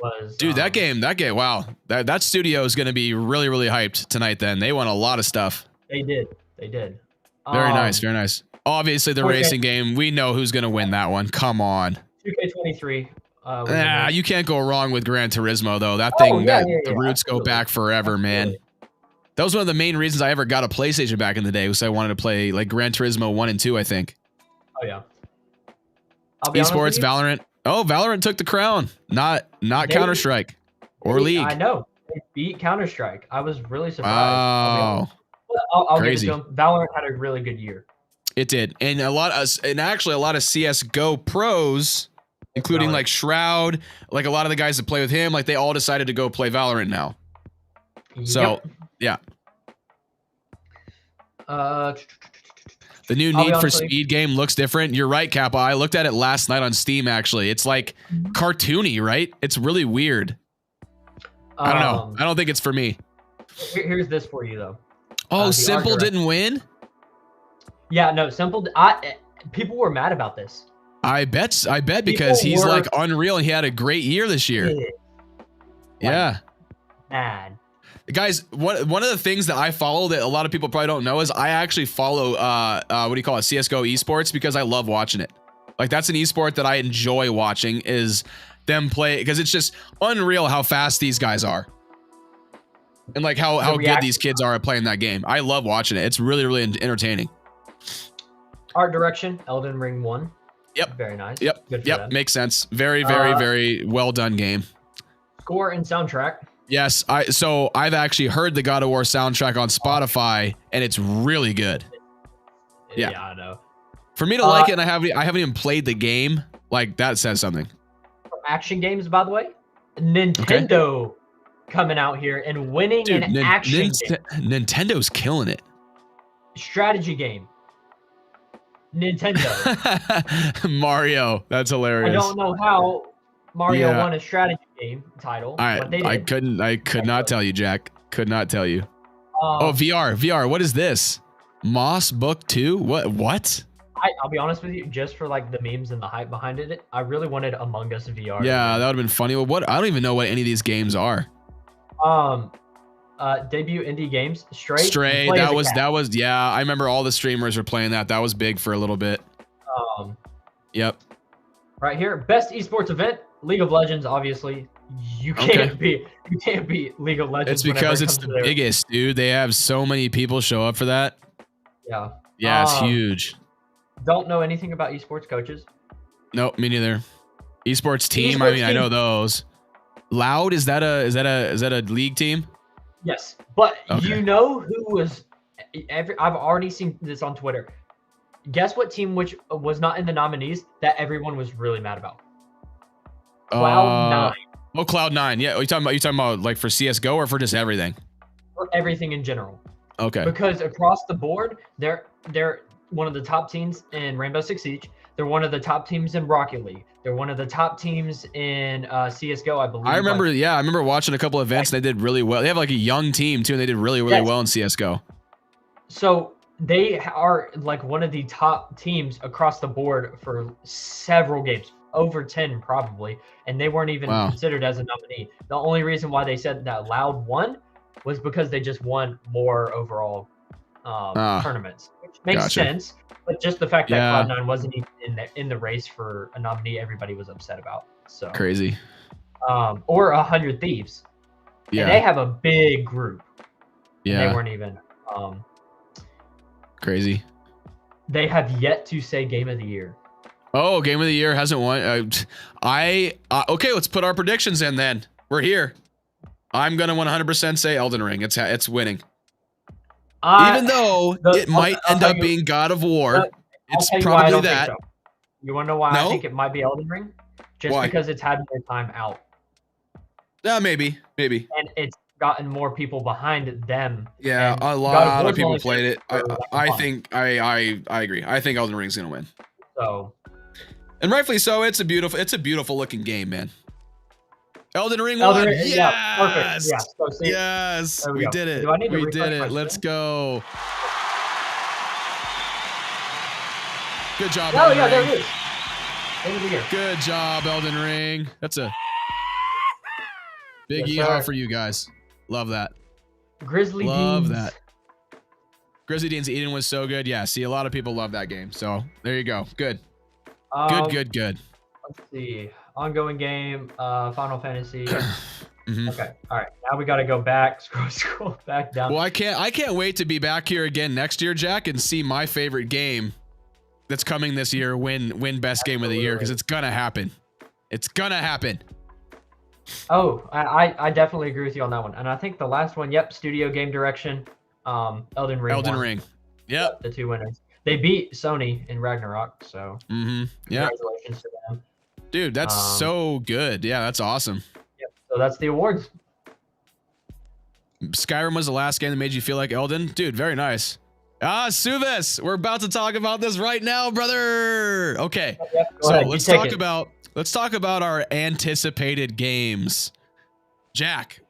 [SPEAKER 3] was.
[SPEAKER 2] Dude, that game. Wow. That studio is going to be really, really hyped tonight. Then they won a lot of stuff.
[SPEAKER 3] They did.
[SPEAKER 2] Very nice. Very nice. Obviously, the
[SPEAKER 3] okay.
[SPEAKER 2] racing game. We know who's going to win that one. Come on.
[SPEAKER 3] 2K23. Was the most-
[SPEAKER 2] You can't go wrong with Gran Turismo though. That
[SPEAKER 3] Oh,
[SPEAKER 2] thing,
[SPEAKER 3] yeah,
[SPEAKER 2] the roots go
[SPEAKER 3] absolutely.
[SPEAKER 2] back forever, man.
[SPEAKER 3] Absolutely.
[SPEAKER 2] That was one of the main reasons I ever got a PlayStation back in the day. Was I wanted to play like Gran Turismo 1 and 2, I think.
[SPEAKER 3] Oh yeah. I'll be honest with
[SPEAKER 2] Esports,
[SPEAKER 3] you,
[SPEAKER 2] Valorant. Oh, Valorant took the crown. Not
[SPEAKER 3] They-
[SPEAKER 2] Counter-Strike or League.
[SPEAKER 3] I know. They beat Counter-Strike. I was really surprised.
[SPEAKER 2] Wow.
[SPEAKER 3] I'll give it
[SPEAKER 2] Crazy.
[SPEAKER 3] to them. Valorant had a really good year.
[SPEAKER 2] It did. And actually a lot of CS:GO pros, including
[SPEAKER 3] Valorant.
[SPEAKER 2] like Shroud, like a lot of the guys that play with him, like they all decided to go play Valorant now. So,
[SPEAKER 3] Yep.
[SPEAKER 2] yeah. The new
[SPEAKER 3] I'll be
[SPEAKER 2] Need for
[SPEAKER 3] honest with you.
[SPEAKER 2] Speed game looks different. You're right, Kappa. I looked at it last night on Steam, actually. It's like cartoony, right? It's really weird. I don't know. I don't think it's for me.
[SPEAKER 3] Here's this for you though.
[SPEAKER 2] Oh,
[SPEAKER 3] the
[SPEAKER 2] Simple
[SPEAKER 3] art
[SPEAKER 2] didn't win?
[SPEAKER 3] Yeah, no, Simple. People were mad about this.
[SPEAKER 2] I bet because
[SPEAKER 3] People
[SPEAKER 2] he's
[SPEAKER 3] were-
[SPEAKER 2] like unreal and he had a great year this year. Yeah.
[SPEAKER 3] Mad.
[SPEAKER 2] Guys, one of the things that I follow that a lot of people probably don't know is I actually follow what do you call it, CS:GO esports, because I love watching it. Like that's an esport that I enjoy watching, is them play, because it's just unreal how fast these guys are. And like how good
[SPEAKER 3] reaction
[SPEAKER 2] these kids are at playing that game. I love watching it. It's really, really entertaining.
[SPEAKER 3] Art direction, Elden Ring 1.
[SPEAKER 2] Yep.
[SPEAKER 3] Very nice.
[SPEAKER 2] Yep.
[SPEAKER 3] Good for
[SPEAKER 2] Yep.
[SPEAKER 3] them.
[SPEAKER 2] Makes sense. Very, very, very well done game.
[SPEAKER 3] Score and soundtrack.
[SPEAKER 2] Yes, I've actually heard the God of War soundtrack on Spotify, and it's really good. Yeah.
[SPEAKER 3] I know.
[SPEAKER 2] For me to like it, and I haven't even played the game. Like that says something.
[SPEAKER 3] Action games, by the way. Nintendo coming out here and winning
[SPEAKER 2] Dude,
[SPEAKER 3] an action game.
[SPEAKER 2] Nintendo's killing it.
[SPEAKER 3] Strategy game. Nintendo.
[SPEAKER 2] Mario, that's hilarious.
[SPEAKER 3] I don't know how Mario
[SPEAKER 2] Yeah.
[SPEAKER 3] won a strategy game title, but they did.
[SPEAKER 2] I could not tell you, Jack. Could not tell you.
[SPEAKER 3] Um,
[SPEAKER 2] VR. What is this? Moss Book 2? What?
[SPEAKER 3] I'll be honest with you, just for like the memes and the hype behind it, I really wanted Among Us VR.
[SPEAKER 2] Yeah, that would have been funny. Well, I don't even know what any of these games are.
[SPEAKER 3] Debut indie games, Stray.
[SPEAKER 2] Stray,
[SPEAKER 3] Play as a
[SPEAKER 2] that
[SPEAKER 3] cat.
[SPEAKER 2] was yeah, I remember all the streamers were playing that. That was big for a little bit. Yep.
[SPEAKER 3] Right here, best esports event, League of Legends. Obviously, you can't beat League of Legends.
[SPEAKER 2] It's because it's the biggest, dude. They have so many people show up for that.
[SPEAKER 3] Yeah.
[SPEAKER 2] Yeah, it's huge.
[SPEAKER 3] Don't know anything about esports coaches.
[SPEAKER 2] Nope, me neither. Esports team, I mean, I know those. Loud, is that a league team?
[SPEAKER 3] Yes, but
[SPEAKER 2] Okay.
[SPEAKER 3] you know who was? I've already seen this on Twitter. Guess what team which was not in the nominees that everyone was really mad about? Cloud9.
[SPEAKER 2] Oh, Cloud9. Yeah, you talking about like for CS:GO or for just everything?
[SPEAKER 3] For everything in general.
[SPEAKER 2] Okay.
[SPEAKER 3] Because across the board, they're one of the top teams in Rainbow Six Siege. They're one of the top teams in Rocket League. They're one of the top teams in CS:GO, I believe.
[SPEAKER 2] I remember watching a couple events and they did really well. They have like a young team too, and they did really well in CS:GO.
[SPEAKER 3] So they are like one of the top teams across the board for several games, over 10 probably, and they weren't even considered as a nominee. The only reason why they said that Loud won was because they just won more overall tournaments, which makes sense. But just the fact that Cloud9 wasn't even in the race for a nominee, everybody was upset about. So
[SPEAKER 2] Crazy.
[SPEAKER 3] Or 100 Thieves.
[SPEAKER 2] Yeah.
[SPEAKER 3] And they have a big group.
[SPEAKER 2] Yeah.
[SPEAKER 3] And they weren't even.
[SPEAKER 2] Crazy.
[SPEAKER 3] They have yet to say Game of the Year.
[SPEAKER 2] Oh, Game of the Year hasn't won. Okay, let's put our predictions in then. We're here. I'm gonna 100% say Elden Ring. It's winning. Even though it might end up being God of War, it's probably that.
[SPEAKER 3] So. You want to know why I think it might be Elden Ring? Just because it's had more time out.
[SPEAKER 2] Yeah, maybe.
[SPEAKER 3] And it's gotten more people behind them.
[SPEAKER 2] Yeah, a lot of people played it. I think I agree. I think Elden Ring's gonna win.
[SPEAKER 3] So,
[SPEAKER 2] and rightfully so. It's a beautiful looking game, man. Elden Ring won. Yes.
[SPEAKER 3] Yeah, perfect. Yeah, so see,
[SPEAKER 2] yes, we did it. We did it. Let's go. Good job.
[SPEAKER 3] Oh yeah, there it is. End of the year.
[SPEAKER 2] Good job, Elden Ring. That's a big yeehaw for you guys. Love that.
[SPEAKER 3] Grizzly
[SPEAKER 2] Love
[SPEAKER 3] Deans.
[SPEAKER 2] that. Grizzly Dean's Eden was so good. Yeah, see, a lot of people love that game. So there you go. Good. Good.
[SPEAKER 3] Let's see. ongoing game, Final Fantasy.
[SPEAKER 2] Mhm.
[SPEAKER 3] Okay, all right. Now we got to go back, scroll back down.
[SPEAKER 2] Well, I can't wait to be back here again next year, Jack, and see my favorite game that's coming this year win best game of the year, because it's gonna happen. It's gonna happen.
[SPEAKER 3] Oh, I definitely agree with you on that one. And I think the last one, yep, studio game direction, Elden Ring.
[SPEAKER 2] Elden
[SPEAKER 3] won.
[SPEAKER 2] Ring. Yep.
[SPEAKER 3] The two winners. They beat Sony in Ragnarok, so
[SPEAKER 2] Yeah.
[SPEAKER 3] congratulations to them.
[SPEAKER 2] Dude, that's so good. Yeah, that's awesome.
[SPEAKER 3] Yep. So that's the awards.
[SPEAKER 2] Skyrim was the last game that made you feel like Elden. Dude, very nice. Ah, Suvis, we're about to talk about this right now, brother. Okay.
[SPEAKER 3] Yep, go
[SPEAKER 2] So
[SPEAKER 3] ahead,
[SPEAKER 2] let's talk about our anticipated games. Jack,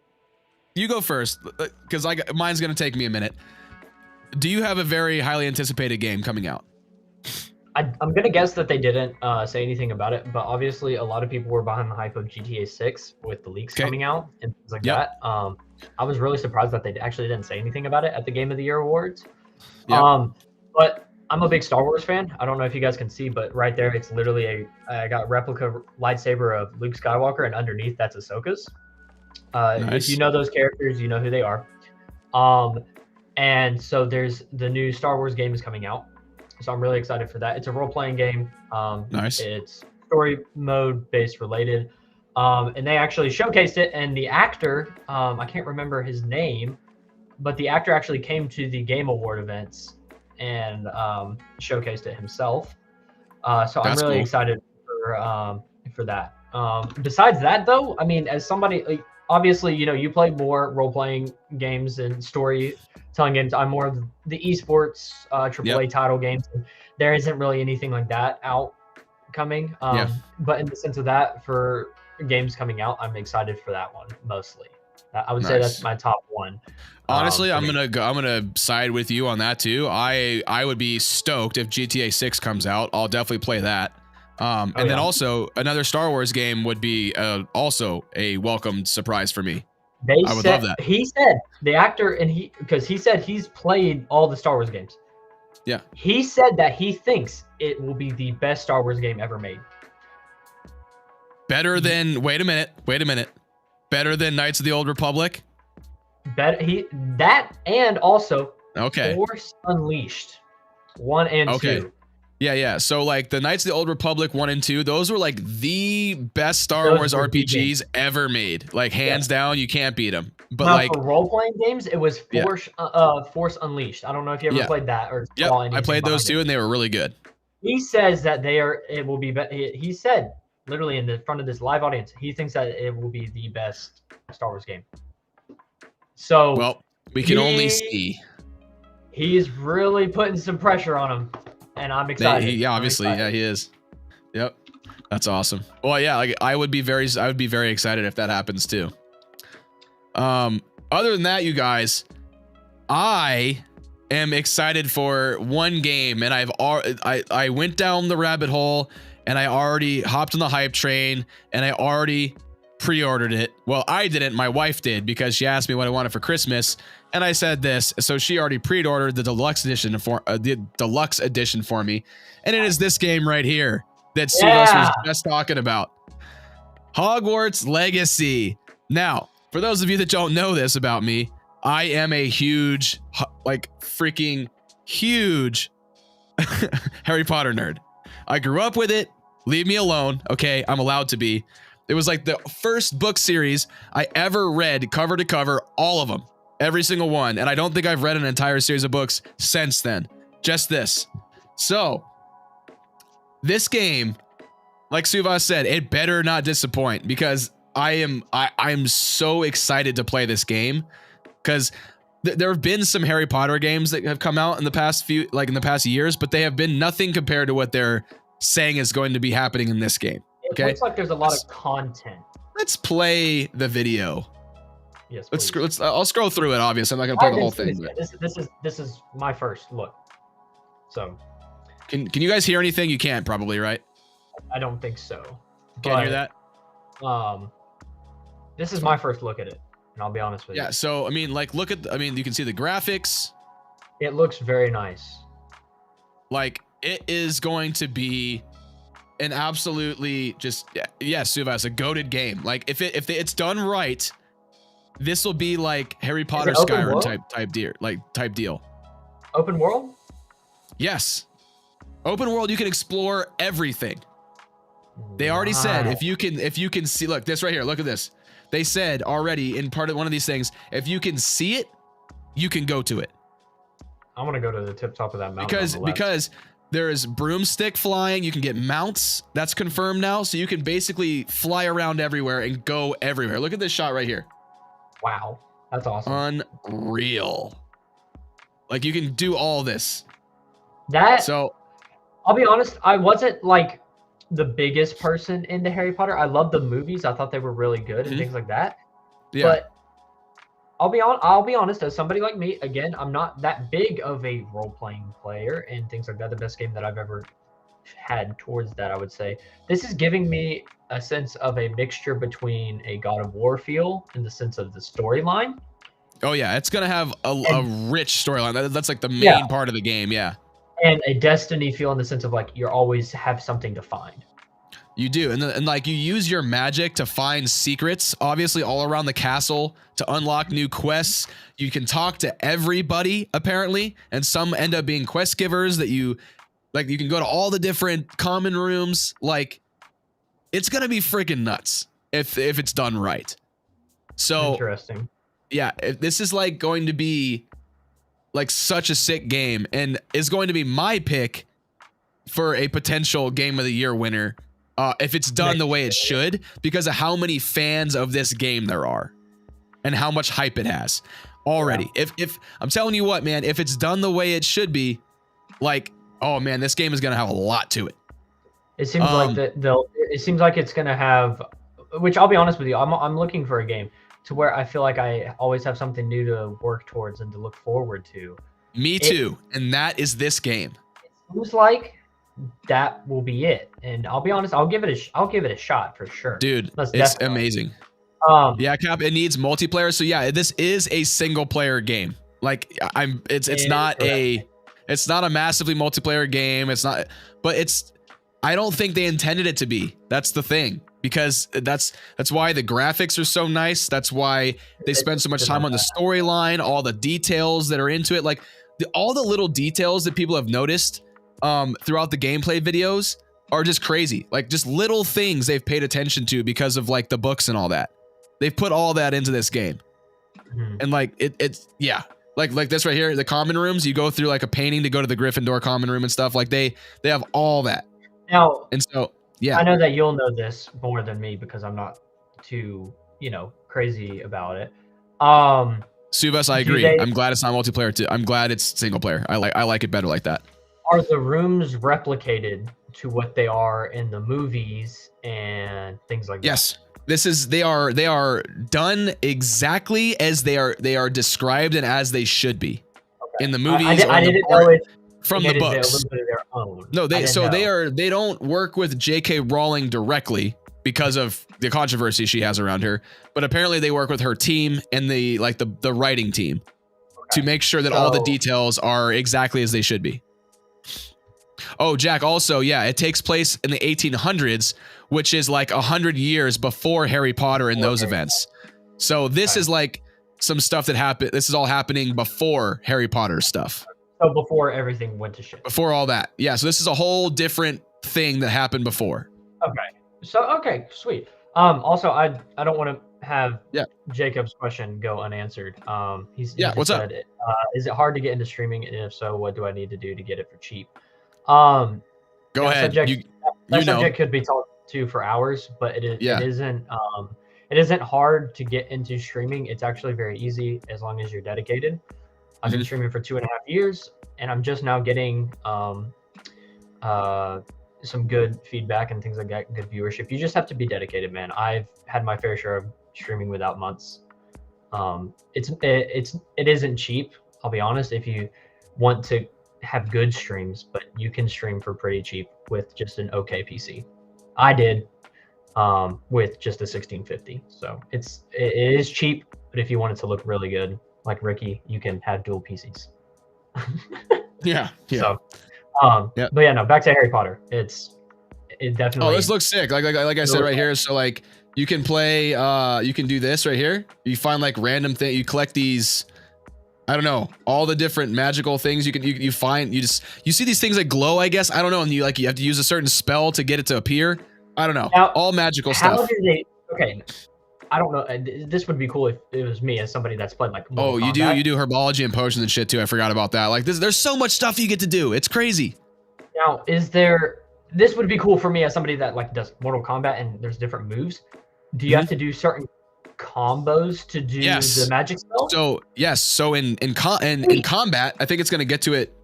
[SPEAKER 2] you go first, because mine's gonna take me a minute. Do you have a very highly anticipated game coming out?
[SPEAKER 3] I'm gonna guess that they didn't say anything about it, but obviously a lot of people were behind the hype of GTA 6 with the leaks coming out and things like that. I was really surprised that they actually didn't say anything about it at the Game of the Year awards. But I'm a big Star Wars fan. I don't know if you guys can see, but right there, it's literally I got a replica lightsaber of Luke Skywalker, and underneath that's Ahsoka's.
[SPEAKER 2] Nice.
[SPEAKER 3] If you know those characters, you know who they are. And so there's the new Star Wars game is coming out. So I'm really excited for that. It's a role-playing game.
[SPEAKER 2] Nice.
[SPEAKER 3] It's story mode based related. And they actually showcased it, and the actor, I can't remember his name, but the actor actually came to the Game Award events and showcased it himself. So I'm really excited for that. Besides that, though, I mean, as somebody, obviously, you play more role-playing games and storytelling games. I'm more of the esports AAA title games. And there isn't really anything like that out coming. But in the sense of that, for games coming out, I'm excited for that one mostly. I would say that's my top one.
[SPEAKER 2] Honestly, I'm gonna side with you on that too. I would be stoked if GTA 6 comes out. I'll definitely play that. And then also another Star Wars game would be also a welcome surprise for me. I would love that.
[SPEAKER 3] He said, the actor, because he said he's played all the Star Wars games.
[SPEAKER 2] Yeah.
[SPEAKER 3] He said that he thinks it will be the best Star Wars game ever made.
[SPEAKER 2] Better than wait a minute. Better than Knights of the Old Republic?
[SPEAKER 3] That and also Force Unleashed 1 and 2.
[SPEAKER 2] Yeah. So like the Knights of the Old Republic 1 and 2, those were like the best Star Wars RPGs ever made. Like hands down, you can't beat them. But
[SPEAKER 3] now,
[SPEAKER 2] like
[SPEAKER 3] for role-playing games, it was Force Unleashed. I don't know if you ever played that or saw anything.
[SPEAKER 2] I played those too, and they were really good.
[SPEAKER 3] He says that it will be. He said literally in the front of this live audience, he thinks that it will be the best Star Wars game. So
[SPEAKER 2] well, we can only see.
[SPEAKER 3] He's really putting some pressure on him, and I'm excited.
[SPEAKER 2] Obviously, he is. Yep, that's awesome. Well, yeah, like I would be very excited if that happens too. Other than that, you guys, I am excited for one game, and I went down the rabbit hole, and I already hopped on the hype train, and I already pre-ordered it. Well, I didn't. My wife did, because she asked me what I wanted for Christmas, and I said this. So she already pre-ordered the deluxe edition for me, and it is this game right here that Suvas was just talking about, Hogwarts Legacy. Now, for those of you that don't know this about me, I am a huge, like freaking huge Harry Potter nerd. I grew up with it. Leave me alone. Okay, I'm allowed to be. It was like the first book series I ever read cover to cover, all of them, every single one. And I don't think I've read an entire series of books since then. Just this. So this game, like Suvas said, it better not disappoint, because I am so excited to play this game, because there have been some Harry Potter games that have come out in the past years, but they have been nothing compared to what they're saying is going to be happening in this game.
[SPEAKER 3] It looks like there's a lot of content.
[SPEAKER 2] Let's play the video.
[SPEAKER 3] Yes.
[SPEAKER 2] I'll scroll through it. Obviously, I'm not gonna play the whole thing.
[SPEAKER 3] This is my first look. So,
[SPEAKER 2] can you guys hear anything? You can't probably, right?
[SPEAKER 3] I don't think so.
[SPEAKER 2] Can't hear that.
[SPEAKER 3] This is my first look at it, and I'll be honest with you.
[SPEAKER 2] Yeah. So I mean, like, you can see the graphics.
[SPEAKER 3] It looks very nice.
[SPEAKER 2] Like, it is going to be an absolutely just Suva, a goated game. Like if it's done right, this will be like Harry Potter Skyrim type deal.
[SPEAKER 3] Open world?
[SPEAKER 2] Yes. Open world, you can explore everything. They already said if you can see, look, this right here, look at this. They said already in part of one of these things, if you can see it, you can go to it.
[SPEAKER 3] I want to go to the top of that mountain.
[SPEAKER 2] Because there is broomstick flying, you can get mounts. That's confirmed now, so you can basically fly around everywhere and go everywhere. Look at this shot right here.
[SPEAKER 3] Wow, that's awesome.
[SPEAKER 2] Unreal. Like you can do all this.
[SPEAKER 3] So I'll be honest, I wasn't like the biggest person into Harry Potter. I loved the movies. I thought they were really good and things like that.
[SPEAKER 2] Yeah.
[SPEAKER 3] But I'll be honest, as somebody like me, again, I'm not that big of a role-playing player and things like that. The best game that I've ever had towards that, I would say. This is giving me a sense of a mixture between a God of War feel in the sense of the storyline.
[SPEAKER 2] Oh yeah, it's gonna have a rich storyline. That's like the main part of the game, yeah.
[SPEAKER 3] And a Destiny feel in the sense of like you always have something to find.
[SPEAKER 2] You do, and like you use your magic to find secrets, obviously all around the castle to unlock new quests. You can talk to everybody apparently, and some end up being quest givers that you can go to all the different common rooms. Like it's gonna be freaking nuts if it's done right. So
[SPEAKER 3] interesting.
[SPEAKER 2] Yeah, this is like going to be like such a sick game, and is going to be my pick for a potential Game of the Year winner. If it's done the way it should, because of how many fans of this game there are and how much hype it has already. Yeah. If I'm telling you what, man, if it's done the way it should be, like, oh man, this game is going to have a lot to it.
[SPEAKER 3] It seems it seems like it's going to have, which I'll be honest with you, I'm looking for a game to where I feel like I always have something new to work towards and to look forward to.
[SPEAKER 2] Me too. And that is this game.
[SPEAKER 3] It seems like that will be it, and I'll be honest, I'll give it a shot for sure,
[SPEAKER 2] dude. It's amazing. Yeah, Cap, it needs multiplayer, so yeah, this is a single player game. Like it's not a massively multiplayer game. It's not, but I don't think they intended it to be. That's the thing, because that's why the graphics are so nice. That's why they spend so much time on the storyline, all the details that are into it, like all the little details that people have noticed throughout the gameplay videos are just crazy. Like just little things they've paid attention to because of like the books and all that. They've put all that into this game. And like it's yeah, like this right here, the common rooms, you go through like a painting to go to the Gryffindor common room and stuff. Like they have all that.
[SPEAKER 3] Now,
[SPEAKER 2] and so yeah,
[SPEAKER 3] I know that you'll know this more than me because I'm not too, crazy about it.
[SPEAKER 2] Suvas, I agree. I'm glad it's not multiplayer too. I'm glad it's single player. I like it better like that.
[SPEAKER 3] Are the rooms replicated to what they are in the movies and things like that?
[SPEAKER 2] Yes. They are done exactly as they are described and as they should be. Okay. In the movies.
[SPEAKER 3] I didn't know it
[SPEAKER 2] from the books.
[SPEAKER 3] A little bit of their own.
[SPEAKER 2] No, they don't work with J.K. Rowling directly because of the controversy she has around her, but apparently they work with her team and the writing team to make sure that all the details are exactly as they should be. Oh, Jack, also, yeah, it takes place in the 1800s, which is like 100 years before Harry Potter and those events. So this is like some stuff that happened. This is all happening before Harry Potter stuff.
[SPEAKER 3] So before everything went to shit.
[SPEAKER 2] Before all that. Yeah, so this is a whole different thing that happened before.
[SPEAKER 3] Okay, sweet. Also, I don't want to have Jacob's question go unanswered.
[SPEAKER 2] What's up?
[SPEAKER 3] Is it hard to get into streaming? And if so, what do I need to do to get it for cheap? Go
[SPEAKER 2] ahead.
[SPEAKER 3] Subject could be talked to for hours, but it isn't. It isn't hard to get into streaming. It's actually very easy as long as you're dedicated. I've been streaming for 2.5 years, and I'm just now getting some good feedback and things like that, good viewership. You just have to be dedicated, man. I've had my fair share of streaming without months. It isn't cheap. I'll be honest. If you want to have good streams, but you can stream for pretty cheap with just an okay PC. I did with just a 1650. So it is cheap, but if you want it to look really good, like Ricky, you can have dual PCs.
[SPEAKER 2] Yeah.
[SPEAKER 3] So, but yeah, no, back to Harry Potter. It definitely.
[SPEAKER 2] Oh, this looks sick. Like I said right here. So like you can play. You can do this right here. You find like random thing. You collect these. I don't know, all the different magical things you find. You see these things that glow, I guess. I don't know, and you have to use a certain spell to get it to appear. I don't know.
[SPEAKER 3] Now,
[SPEAKER 2] all magical
[SPEAKER 3] how
[SPEAKER 2] stuff.
[SPEAKER 3] did they? Okay, I don't know. This would be cool if it was me as somebody that's played like.
[SPEAKER 2] Oh,
[SPEAKER 3] Mortal
[SPEAKER 2] you
[SPEAKER 3] Kombat.
[SPEAKER 2] do potions and potions and shit too. I forgot about that. Like there's so much stuff you get to do. It's crazy.
[SPEAKER 3] Now, is there? This would be cool for me as somebody that like does Mortal Kombat and there's different moves. Do you have to do certain combos to do the magic spell?
[SPEAKER 2] So yes. So in combat, I think it's gonna get to it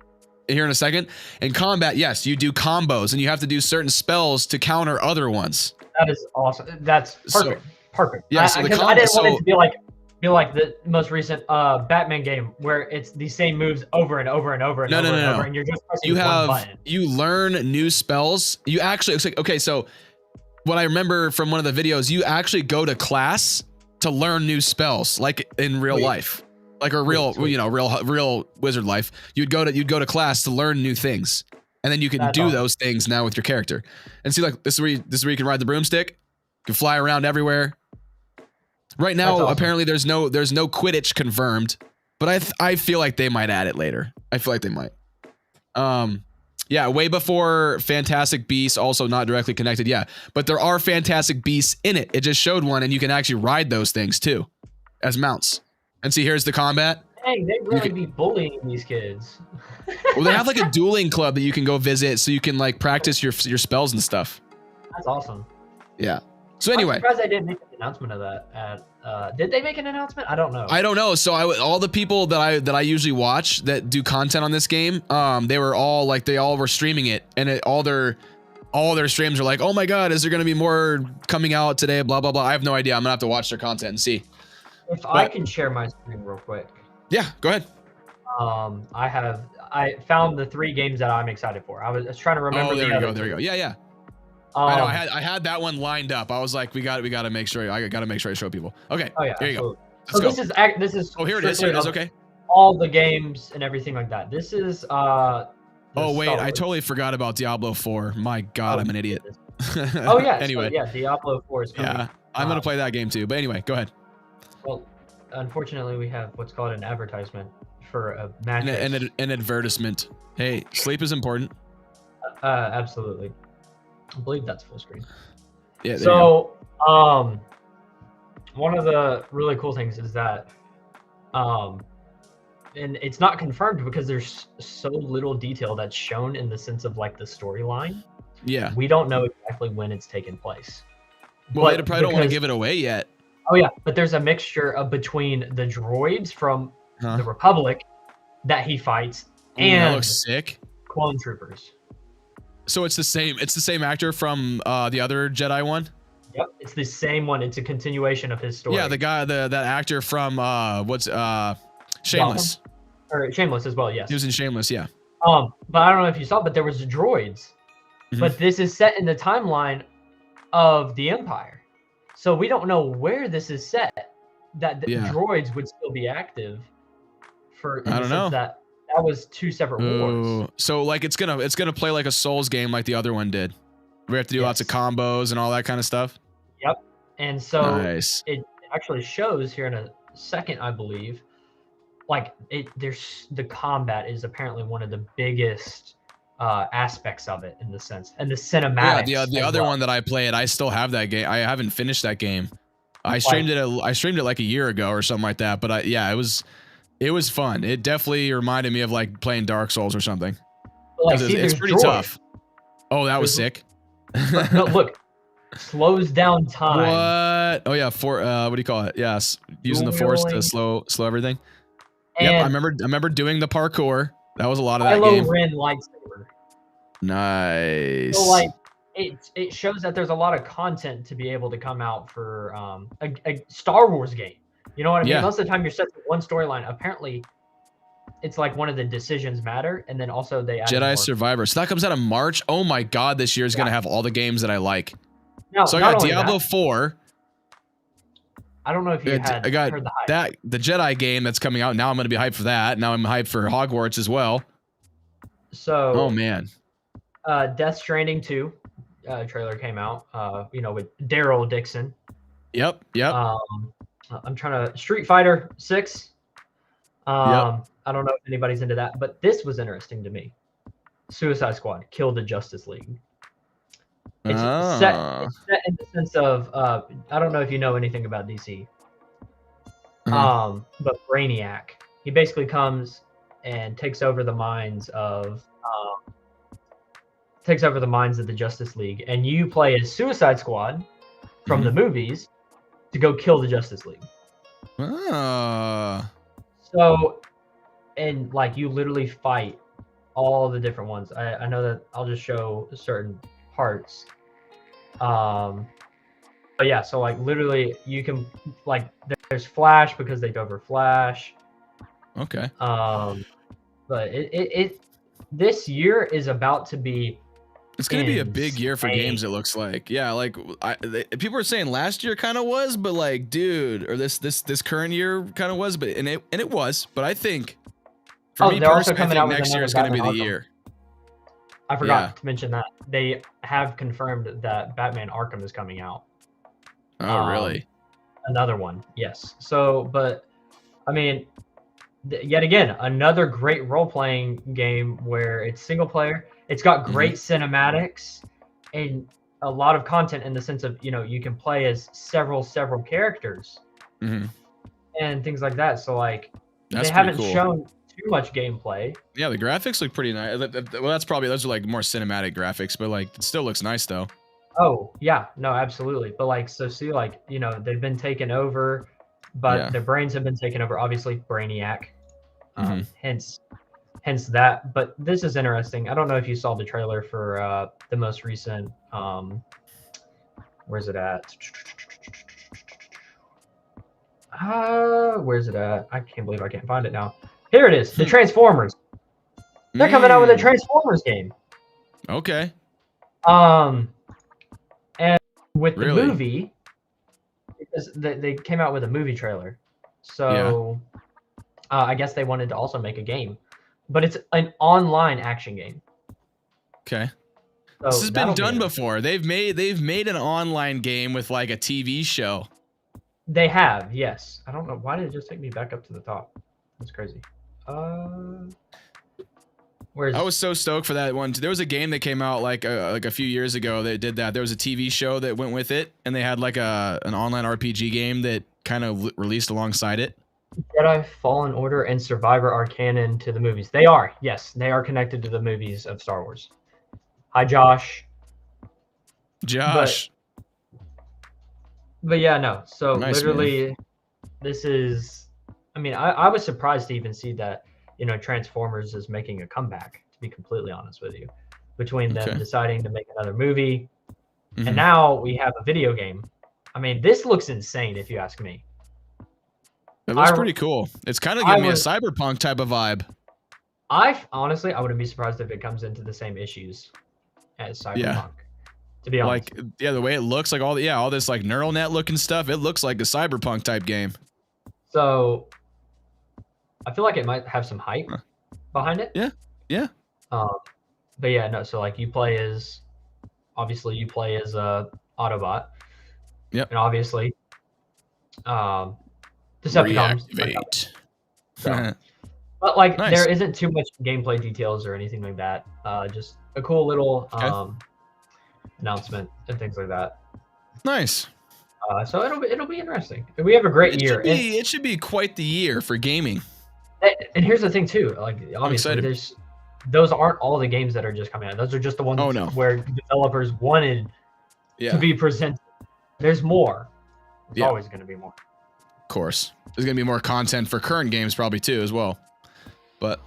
[SPEAKER 2] here in a second. In combat, yes, you do combos and you have to do certain spells to counter other ones.
[SPEAKER 3] That is awesome. That's perfect. Perfect.
[SPEAKER 2] Yeah. So
[SPEAKER 3] I didn't want it to be like the most recent Batman game where it's the same moves over and over and over and over and over, and you're just pressing one button.
[SPEAKER 2] You learn new spells. You actually, it's like, okay, so what I remember from one of the videos, you actually go to class to learn new spells, like in real life, like a real, real wizard life. You'd go to class to learn new things, and then you can do those things now with your character. And see, like this is where you can ride the broomstick, you can fly around everywhere. Right now, apparently there's no Quidditch confirmed, but I feel like they might add it later. I feel like they might. Yeah, way before Fantastic Beasts, also not directly connected. Yeah, but there are Fantastic Beasts in it. It just showed one, and you can actually ride those things too, as mounts. And see, here's the combat.
[SPEAKER 3] Dang, they really be bullying these kids.
[SPEAKER 2] Well, they have like a dueling club that you can go visit, so you can like practice your spells and stuff.
[SPEAKER 3] That's awesome.
[SPEAKER 2] Yeah. So anyway,
[SPEAKER 3] I'm surprised I didn't make an announcement of that. Did they make an announcement? I don't know.
[SPEAKER 2] I don't know. So all the people that I usually watch that do content on this game, they were all like they all were streaming it, and all their streams are like, oh my god, is there gonna be more coming out today? Blah blah blah. I have no idea. I'm gonna have to watch their content and see.
[SPEAKER 3] I can share my screen real quick.
[SPEAKER 2] Yeah, go ahead.
[SPEAKER 3] I found the 3 games that I'm excited for. I was trying to remember.
[SPEAKER 2] Oh, there we go. Yeah. I know. I had that one lined up. I was like, we got to make sure. I got to make sure I show people. Okay.
[SPEAKER 3] Oh yeah.
[SPEAKER 2] Here you go.
[SPEAKER 3] So this is.
[SPEAKER 2] Oh, here it is. Here it is. Okay.
[SPEAKER 3] All the games and everything like that. This is.
[SPEAKER 2] Oh wait, I totally forgot about Diablo 4. My God, I'm an idiot.
[SPEAKER 3] Oh yeah.
[SPEAKER 2] Anyway.
[SPEAKER 3] So, yeah, Diablo 4 is coming.
[SPEAKER 2] Yeah, I'm gonna play that game too. But anyway, go ahead.
[SPEAKER 3] Well, unfortunately, we have what's called an advertisement for a mattress.
[SPEAKER 2] An advertisement. Hey, sleep is important.
[SPEAKER 3] Absolutely. I believe that's full screen.
[SPEAKER 2] Yeah.
[SPEAKER 3] So, one of the really cool things is that, and it's not confirmed because there's so little detail that's shown in the sense of like the storyline.
[SPEAKER 2] Yeah.
[SPEAKER 3] We don't know exactly when it's taken place.
[SPEAKER 2] Well, they probably don't want to give it away yet.
[SPEAKER 3] Oh yeah, but there's a mixture of between the droids from the Republic that he fights and
[SPEAKER 2] that looks sick.
[SPEAKER 3] Clone troopers.
[SPEAKER 2] So it's the same actor from the other Jedi one?
[SPEAKER 3] Yep, it's the same one. It's a continuation of his story.
[SPEAKER 2] Yeah, the guy, that actor from Shameless.
[SPEAKER 3] Or Shameless as well, yes.
[SPEAKER 2] He was in Shameless, yeah.
[SPEAKER 3] But I don't know if you saw, but there was droids.
[SPEAKER 2] Mm-hmm.
[SPEAKER 3] But this is set in the timeline of the Empire. So we don't know where this is set. That the droids would still be active for
[SPEAKER 2] I don't know.
[SPEAKER 3] That was 2 separate wars.
[SPEAKER 2] So like it's gonna play like a Souls game like the other one did. We have to do lots of combos and all that kind of stuff.
[SPEAKER 3] Yep. And so
[SPEAKER 2] nice.
[SPEAKER 3] It actually shows here in a second, I believe. Like the combat is apparently one of the biggest aspects of it in the sense, and the cinematics.
[SPEAKER 2] Yeah, the other one that I played, I still have that game. I haven't finished that game. I streamed it like a year ago or something like that. But it was fun. It definitely reminded me of like playing Dark Souls or something.
[SPEAKER 3] Like,
[SPEAKER 2] it's pretty tough. Oh, that was sick.
[SPEAKER 3] No, look, slows down time.
[SPEAKER 2] What? Oh yeah, what do you call it? Yes, using the Force to slow everything.
[SPEAKER 3] And
[SPEAKER 2] yep, I remember doing the parkour. That was a lot of that game.
[SPEAKER 3] Kylo Ren lightsaber.
[SPEAKER 2] Nice.
[SPEAKER 3] So like it shows that there's a lot of content to be able to come out for a Star Wars game. You know what I mean?
[SPEAKER 2] Yeah.
[SPEAKER 3] Most of the time you're set to one storyline. Apparently, it's like one of the decisions matter, and then also they add
[SPEAKER 2] Jedi Survivor. So that comes out in March. Oh my God, this year is gonna have all the games that I like.
[SPEAKER 3] No,
[SPEAKER 2] so I got Diablo 4.
[SPEAKER 3] I don't know if you
[SPEAKER 2] I got
[SPEAKER 3] heard the hype.
[SPEAKER 2] the Jedi game that's coming out. Now I'm gonna be hyped for that. Now I'm hyped for Hogwarts as well.
[SPEAKER 3] So
[SPEAKER 2] oh man.
[SPEAKER 3] Death Stranding 2 trailer came out. With Daryl Dixon.
[SPEAKER 2] Yep. Yep.
[SPEAKER 3] I'm trying to Street Fighter 6. I don't know if anybody's into that, but this was interesting to me. Suicide Squad killed the Justice League. It's set in the sense of I don't know if you know anything about DC. But Brainiac, he basically comes and takes over the minds of the Justice League, and you play as Suicide Squad from the movies to go kill the Justice League. So, and like you literally fight all the different ones. I know that I'll just show certain parts. But yeah, so like literally you can like there's Flash because they cover Flash.
[SPEAKER 2] Okay.
[SPEAKER 3] But it this year is about to be.
[SPEAKER 2] It's going to be a big year for games, it looks like. Yeah, like people are saying last year kind of was, but like, dude, or this current year kind of was, but and it was, but I think for me personally, I think next year is going to be the year.
[SPEAKER 3] I forgot to mention that they have confirmed that Batman Arkham is coming out.
[SPEAKER 2] Oh, really?
[SPEAKER 3] Another one, yes. So, but I mean, yet again, another great role-playing game where it's single player. It's got great cinematics and a lot of content in the sense of, you can play as several characters and things like that. So like they haven't shown too much gameplay.
[SPEAKER 2] Yeah, the graphics look pretty nice. Well, those are like more cinematic graphics, but like it still looks nice though.
[SPEAKER 3] Oh yeah, no, absolutely. But like, so see, like, they've been taken over, but their brains have been taken over. Obviously, Brainiac, hence that. But this is interesting. I don't know if you saw the trailer for the most recent. Where's it at? Where's it at? I can't believe I can't find it now. Here it is. The Transformers. They're coming out with a Transformers game.
[SPEAKER 2] Okay.
[SPEAKER 3] And with the movie, because they came out with a movie trailer, so I guess they wanted to also make a game, but it's an online action game.
[SPEAKER 2] Okay.
[SPEAKER 3] So
[SPEAKER 2] this has been done before. They've made an online game with like a TV show.
[SPEAKER 3] They have, yes. I don't know why did it just take me back up to the top. That's crazy.
[SPEAKER 2] I was so stoked for that one. There was a game that came out like a few years ago that did that. There was a TV show that went with it, and they had like an online RPG game that kind of released alongside it.
[SPEAKER 3] Jedi Fallen Order and Survivor are canon to the movies. They are, yes, they are connected to the movies of Star Wars. Hi, Josh. But yeah, no. So nice, literally, man. This is. I mean, I was surprised to even see that. Transformers is making a comeback, to be completely honest with you, between them deciding to make another movie. And now we have a video game. I mean, this looks insane if you ask me.
[SPEAKER 2] It looks pretty cool. It's kind of giving me a cyberpunk type of vibe.
[SPEAKER 3] Honestly, I wouldn't be surprised if it comes into the same issues as cyberpunk, to be honest.
[SPEAKER 2] Like, the way it looks, like all this like neural net looking stuff, it looks like a cyberpunk type game.
[SPEAKER 3] So I feel like it might have some hype behind it.
[SPEAKER 2] Yeah.
[SPEAKER 3] But yeah, no. So like you play as a Autobot.
[SPEAKER 2] Yep.
[SPEAKER 3] And obviously, Decepticons.
[SPEAKER 2] Reactivate.
[SPEAKER 3] So, but like there isn't too much gameplay details or anything like that. Just a cool little announcement and things like that.
[SPEAKER 2] Nice.
[SPEAKER 3] So it'll be interesting. We have a great year.
[SPEAKER 2] It should be quite the year for gaming.
[SPEAKER 3] And here's the thing too, like obviously those aren't all the games that are just coming out. Those are just the ones where developers wanted to be presented. There's more. There's always going to be more.
[SPEAKER 2] Of course. There's going to be more content for current games probably too as well. But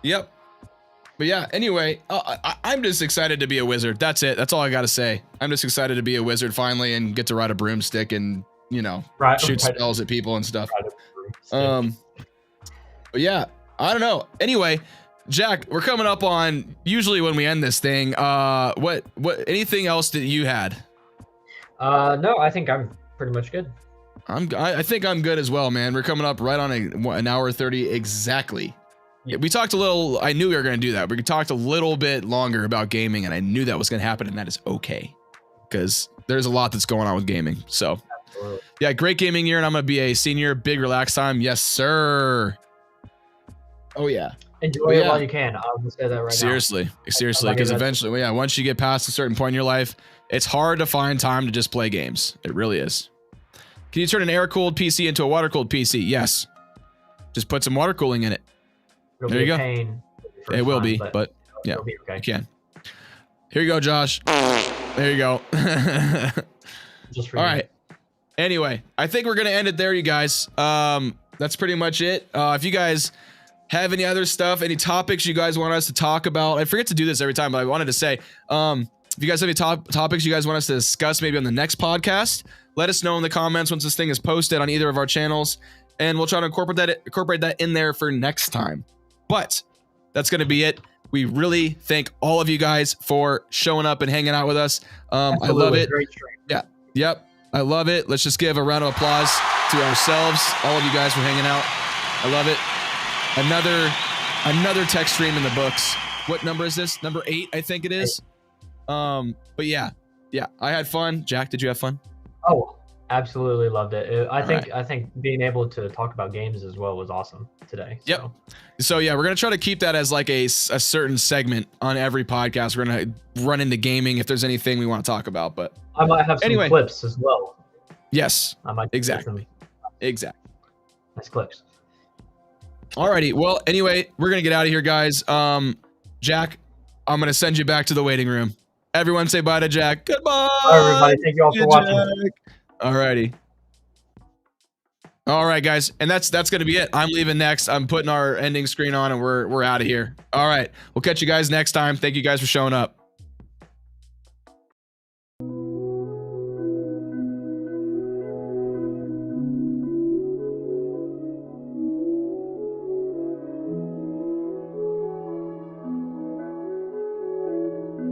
[SPEAKER 2] yep. But yeah, anyway, I'm just excited to be a wizard. That's it. That's all I got to say. I'm just excited to be a wizard finally and get to ride a broomstick and, shoot spells at people and stuff. But yeah, I don't know. Anyway, Jack, we're coming up on usually when we end this thing. What anything else that you had?
[SPEAKER 3] No, I think I'm pretty much good.
[SPEAKER 2] I think I'm good as well, man. We're coming up right on an hour 30 exactly. we talked a little. I knew we were going to do that. We talked a little bit longer about gaming, and I knew that was going to happen, and that is okay, because there's a lot that's going on with gaming. So, yeah, great gaming year, and I'm going to be a senior. Big relax time, yes, sir. Oh yeah.
[SPEAKER 3] Enjoy it while you can. I'll just say that right
[SPEAKER 2] seriously, because eventually, yeah, once you get past a certain point in your life, it's hard to find time to just play games. It really is. Can you turn an air-cooled PC into a water-cooled PC? Yes. Just put some water cooling in it. There you go. It will be, but yeah,
[SPEAKER 3] okay.
[SPEAKER 2] You can. Here you go, Josh. There you go.
[SPEAKER 3] Just for
[SPEAKER 2] all
[SPEAKER 3] you.
[SPEAKER 2] right. Anyway, I think we're gonna end it there, you guys. That's pretty much it. If you guys have any other stuff, any topics you guys want us to talk about, I forget to do this every time, but I wanted to say, if you guys have any topics you guys want us to discuss, maybe on the next podcast, let us know in the comments once this thing is posted on either of our channels, and we'll try to incorporate that in there for next time. But that's going to be it. We really thank all of you guys for showing up and hanging out with us. I love it.
[SPEAKER 3] Great stream.
[SPEAKER 2] Yeah. Yep. I love it. Let's just give a round of applause to ourselves, all of you guys for hanging out. I love it. Another tech stream in the books. What number is this? Number 8, I think it is. But yeah, I had fun. Jack, did you have fun?
[SPEAKER 3] Oh, absolutely loved it. I think being able to talk about games as well was awesome today.
[SPEAKER 2] Yep. So yeah, we're gonna try to keep that as like a certain segment on every podcast. We're gonna run into gaming if there's anything we want to talk about. But
[SPEAKER 3] I might have some clips as well.
[SPEAKER 2] Yes.
[SPEAKER 3] I might
[SPEAKER 2] exactly.
[SPEAKER 3] Nice clips.
[SPEAKER 2] Alrighty. Well, anyway, we're gonna get out of here, guys. Jack, I'm gonna send you back to the waiting room. Everyone say bye to Jack. Goodbye.
[SPEAKER 3] Bye, everybody. Thank you all for watching.
[SPEAKER 2] Alrighty. All right, guys, and that's gonna be it. I'm leaving next. I'm putting our ending screen on, and we're out of here. All right, we'll catch you guys next time. Thank you guys for showing up.